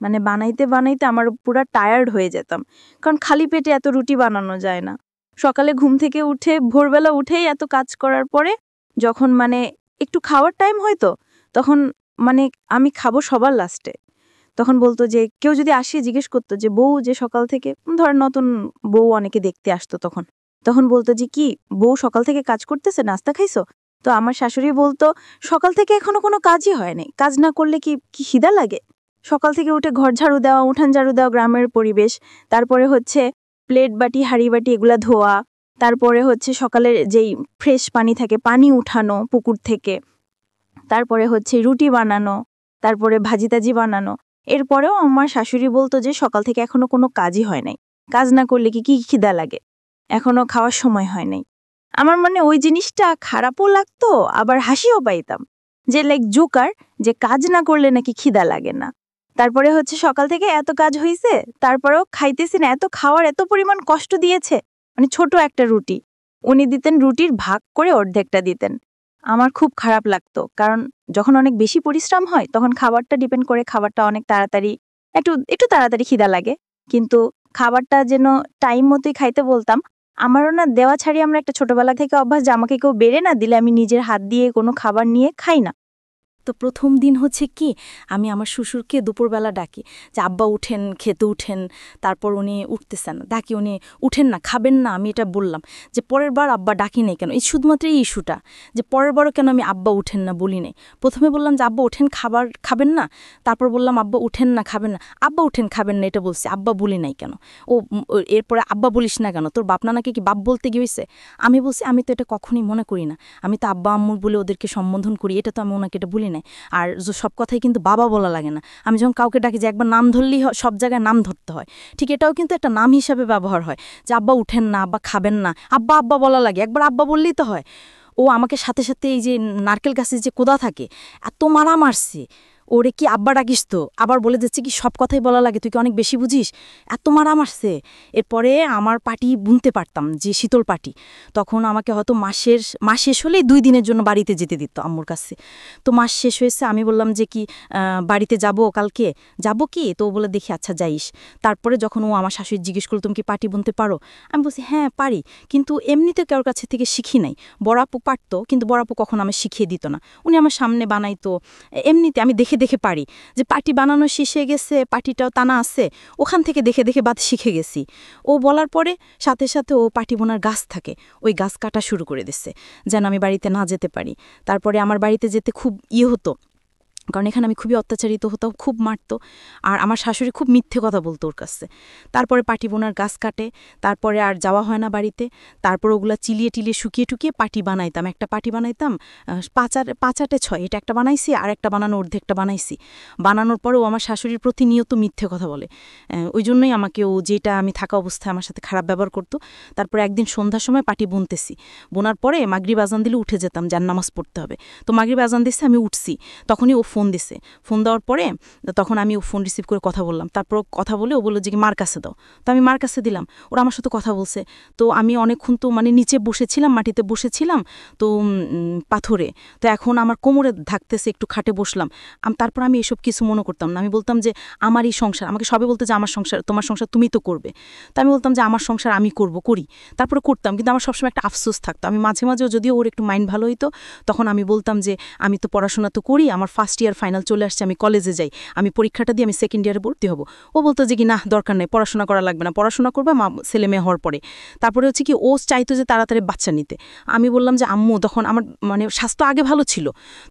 মানে বানাইতে আমার পুরা টায়ার্ড হয়ে যেতাম, কারণ খালি পেটে এত রুটি বানানো যায় না। সকালে ঘুম থেকে উঠে ভোরবেলা উঠেই এত কাজ করার পরে যখন মানে একটু খাওয়ার টাইম হয়তো, তখন মানে আমি খাবো সবার লাস্টে। তখন বলতো যে কেউ যদি আসিয়ে জিজ্ঞেস করতো যে বউ যে সকাল থেকে, ধর নতুন বউ অনেকে দেখতে আসতো, তখন বলতো যে কি বউ সকাল থেকে কাজ করতেছে, নাস্তা খাইছো? তো আমার শাশুড়ি বলতো সকাল থেকে এখনো কোনো কাজই হয় নাই, কাজ না করলে কি খিদা লাগে? সকাল থেকে উঠে ঘর ঝাড়ু দেওয়া, উঠান ঝাড়ু দেওয়া, গ্রামের পরিবেশ, তারপরে হচ্ছে প্লেট বাটি হাঁড়ি বাটি এগুলা ধোয়া, তারপরে হচ্ছে সকালের যেই ফ্রেশ পানি থাকে পানি উঠানো পুকুর থেকে, তারপরে হচ্ছে রুটি বানানো, তারপরে ভাজি টাজি বানানো। এরপরেও আমার শাশুড়ি বলতো যে সকাল থেকে এখনো কোনো কাজই হয় নাই, কাজ না করলে কি কি খিদা লাগে, এখনো খাওয়ার সময় হয় নাই। আমার মানে ওই জিনিসটা খারাপও লাগতো, আবার হাসিও পাইতাম যে লাইক জোকার, যে কাজ না করলে নাকি খিদা লাগে না। তারপরে হচ্ছে সকাল থেকে এত কাজ হইছে, তারপরেও খাইতেছি না, এত খাওয়ার এত পরিমাণ কষ্ট দিয়েছে। মানে ছোট একটা রুটি উনি দিতেন, রুটির ভাগ করে অর্ধেকটা দিতেন। আমার খুব খারাপ লাগতো, কারণ যখন অনেক বেশি পরিশ্রম হয় তখন খাবারটা ডিপেন্ড করে, খাবারটা অনেক তাড়াতাড়ি একটু একটু তাড়াতাড়ি খিদা লাগে, কিন্তু খাবারটা যেন টাইম মতোই খাইতে বলতাম। আমারও না দেওয়া ছাড়ি আমরা একটা ছোটবেলা থেকে অভ্যাস যে আমাকে কেউ বেড়ে না দিলে আমি নিজের হাত দিয়ে কোনো খাবার নিয়ে খাই না। তো প্রথম দিন হচ্ছে কি, আমি আমার শ্বশুরকে দুপুরবেলা ডাকি যে আব্বা উঠেন, খেতে উঠেন। তারপর উনি উঠতেছেন না, ডাকি উনি উঠেন না, খাবেন না। আমি এটা বললাম যে পরের বার আব্বা ডাকি নেই কেন, এই শুধুমাত্র এই ইস্যুটা যে পরের বারও কেন আমি আব্বা উঠেন না বলি নাই। প্রথমে বললাম যে আব্বা উঠেন, খাবার খাবেন না। তারপর বললাম আব্বা উঠেন না, খাবেন না। আব্বা উঠেন, খাবেন না, এটা বলছি, আব্বা বলি নাই কেন। এরপরে আব্বা বলিস না কেন, তোর বাপ নানাকে কি বাপ বলতে গিয়েছে? আমি বলছি আমি তো এটা কখনোই মনে করি না, আমি তো আব্বা আম্মুর বলে ওদেরকে সম্বোধন করি, এটা তো আমি ওনাকে এটা বলি নাই। আর সব কথাই কিন্তু বাবা বলা লাগে না। আমি যখন কাউকে ডাকি যে একবার নাম ধরলেই সব জায়গায় নাম ধরতে হয়, ঠিক এটাও কিন্তু একটা নাম হিসাবে ব্যবহার হয় যে আব্বা উঠেন না, আব্বা খাবেন না, আব্বা আব্বা বলা লাগে, একবার আব্বা বললেই তো হয়। ও আমাকে সাথে সাথে এই যে নারকেল গাছের যে কোদা থাকে, এত মারা মারছে, ওরে কি আব্বা ডাকিস তো, আবার বলে যাচ্ছে কি সব কথাই বলা লাগে, তুই কি অনেক বেশি বুঝিস, এত মারা মারছে। এরপরে আমার পাটি বুনতে পারতাম, যে শীতল পাটি, তখন আমাকে হয়তো মাস শেষ হলেই 2 দিনের জন্য বাড়িতে যেতে দিত আম্মুর কাছে। তো মাস শেষ হয়েছে, আমি বললাম যে কি বাড়িতে যাব কালকে, যাব কি? তো ও বলে দেখি আচ্ছা যাইস। তারপরে যখন ও আমার শাশুড়ি জিজ্ঞেস করলো তুমি কি পাটি বুনতে পারো, আমি বলছি হ্যাঁ পারি, কিন্তু এমনিতে কারোর কাছে থেকে শিখি নাই। বড় আপু পারতো, কিন্তু বড় আপু কখনো আমি শিখিয়ে দিত না, উনি আমার সামনে বানাইতো। এমনিতে আমি দেখে দেখে পারি, যে পাটি বানানো শেষে গেছে, পাটিটাও টানা আছে, ওখান থেকে দেখে দেখে বাদ শিখে গেছি। ও বলার পরে সাথে সাথে ও পাটি বোনার গাছ থাকে, ওই গাছ কাটা শুরু করে দিচ্ছে যেন আমি বাড়িতে না যেতে পারি। তারপরে আমার বাড়িতে যেতে খুব হতো, কারণ এখানে আমি খুবই অত্যাচারিত হতাম, খুব মারতো। আর আমার শাশুড়ি খুব মিথ্যে কথা বলতো ওর কাছে। তারপরে পাটি বোনার গাছ কাটে, তারপরে আর যাওয়া হয় না বাড়িতে। তারপর ওগুলা চিলিয়ে টিলিয়ে শুকিয়ে টুকিয়ে পাটি বানাইতাম, একটা পাটি বানাইতাম 5-8-6, এটা একটা বানাইছি, আর একটা বানানো অর্ধেকটা বানাইছি। বানানোর পরেও আমার শাশুড়ির প্রতিনিয়ত মিথ্যে কথা বলে, ওই জন্যই আমাকে ও যেটা আমি থাকা অবস্থায় আমার সাথে খারাপ ব্যবহার করতো। তারপরে একদিন সন্ধ্যার সময় পাটি বুনতেছি, বোনার পরে মাগরিব আজান দিলে উঠে যেতাম, যার নামাজ পড়তে হবে। তো মাগরিব আজান দিচ্ছে, আমি উঠছি, তখনই ও ফোন দিছে। ফোন দেওয়ার পরে তখন আমি ও ফোন রিসিভ করে কথা বললাম। তারপর কথা বলে ও বললো যে কি মার কাছে দাও, তো আমি মার কাছে দিলাম। ওরা আমার সাথে কথা বলছে। তো আমি অনেকক্ষণ তো মানে নিচে বসেছিলাম, মাটিতে বসেছিলাম তো পাথরে, তো এখন আমার কোমরে থাকতেছে, একটু খাটে বসলাম। তারপর আমি এসব কিছু মনে করতাম না, আমি বলতাম যে আমারই সংসার, আমাকে সবে বলতে যে আমার সংসার, তোমার সংসার তুমি তো করবে। তো আমি বলতাম যে আমার সংসার আমি করি। তারপরে করতাম, কিন্তু আমার সবসময় একটা আফসোস থাকতো। আমি মাঝে মাঝেও যদিও ওর একটু মাইন্ড ভালো হইতো, তখন আমি বলতাম যে আমি তো পড়াশোনা তো করি, আমার ফার্স্ট ইয়ার ফাইনাল চলে আসছে, আমি কলেজে যাই, আমি পরীক্ষাটা দিয়ে আমি সেকেন্ড ইয়ারে ভর্তি হব। ও বলতো যে কি না দরকার নেই, পড়াশোনা করা লাগবে না, পড়াশোনা করবে ছেলে মেয়ে হওয়ার পরে। তারপরে হচ্ছে কি ও চাইতো যে তাড়াতাড়ি বাচ্চা নিতে। আমি বললাম যে আম্মু, তখন আমার মানে স্বাস্থ্য আগে ভালো ছিল,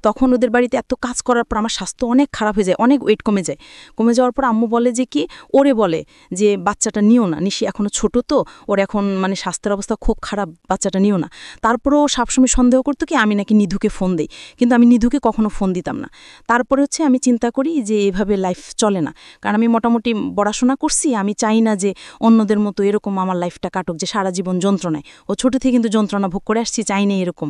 তখন ওদের বাড়িতে এত কাজ করার পর আমার স্বাস্থ্য অনেক খারাপ হয়ে যায়, অনেক ওয়েট কমে যায়। কমে যাওয়ার পর আম্মু বলে যে কি ওরে বলে যে বাচ্চাটা নিও না, নিশি এখনো ছোট তো, ওর এখন মানে স্বাস্থ্যের অবস্থা খুব খারাপ, বাচ্চাটা নিও না। তারপরেও সবসময় সন্দেহ করতো কি আমি নাকি নিধুকে ফোন দিই, কিন্তু আমি নিধুকে কখনো ফোন দিতাম না। তারপরে হচ্ছে আমি চিন্তা করি যে এভাবে লাইফ চলে না, কারণ আমি মোটামুটি পড়াশোনা করছি, আমি চাই না যে অন্যদের মতো এরকম আমার লাইফটা কাটুক, যে সারা জীবন যন্ত্রণায়। ও ছোটো থেকে কিন্তু যন্ত্রণা ভোগ করে আসছি, চাই না এরকম।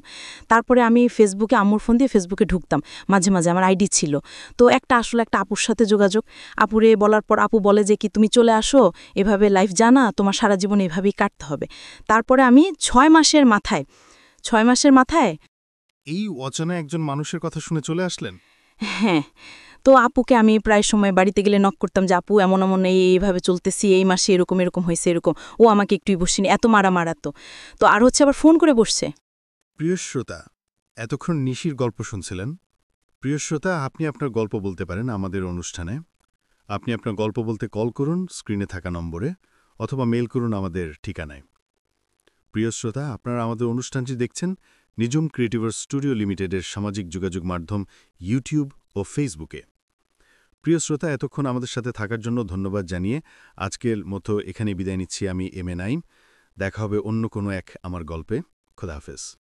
তারপরে আমি ফেসবুকে আম্মুর ফোন দিয়ে ফেসবুকে ঢুকতাম মাঝে মাঝে, আমার আইডি ছিল। তো একটা আপুর সাথে যোগাযোগ, আপুরে বলার পর আপু বলে যে কি তুমি চলে আসো, এভাবে লাইফ জানা, তোমার সারা জীবন এভাবেই কাটতে হবে। তারপরে আমি 6 মাসের মাথায় এই অচেনা একজন মানুষের কথা শুনে চলে আসলেন? হ্যাঁ, তো আপুকে আমি প্রায় সময় বাড়িতে গেলে নক করতাম যে আপু এমন এমন এইভাবে চলতেছি, এই মাসে এরকম এরকম হয়েছে, এরকম। ও আমাকে একটুই বসিনি, এত মারাতো। তো আর হচ্ছে আবার ফোন করে বসছে। প্রিয় শ্রোতা, এতক্ষণ নিশির গল্প শুনছিলেন। প্রিয় শ্রোতা, আপনি আপনার গল্প বলতে পারেন আমাদের অনুষ্ঠানে। আপনি আপনার গল্প বলতে কল করুন স্ক্রিনে থাকা নম্বরে, অথবা মেল করুন আমাদের ঠিকানায়। প্রিয় শ্রোতা, আপনারা আমাদের অনুষ্ঠানটি দেখছেন নিজুম ক্রিয়েটিভার্স স্টুডিও লিমিটেডের সামাজিক যোগাযোগ মাধ্যম ইউটিউব ও ফেসবুকে। প্রিয় শ্রোতা, এতক্ষণ আমাদের সাথে থাকার জন্য ধন্যবাদ জানিয়ে আজকের মতো এখানে বিদায় নিচ্ছি আমি এম এ নাইম। দেখা হবে অন্য কোনো এক আমার গল্পে। খোদা হাফেজ।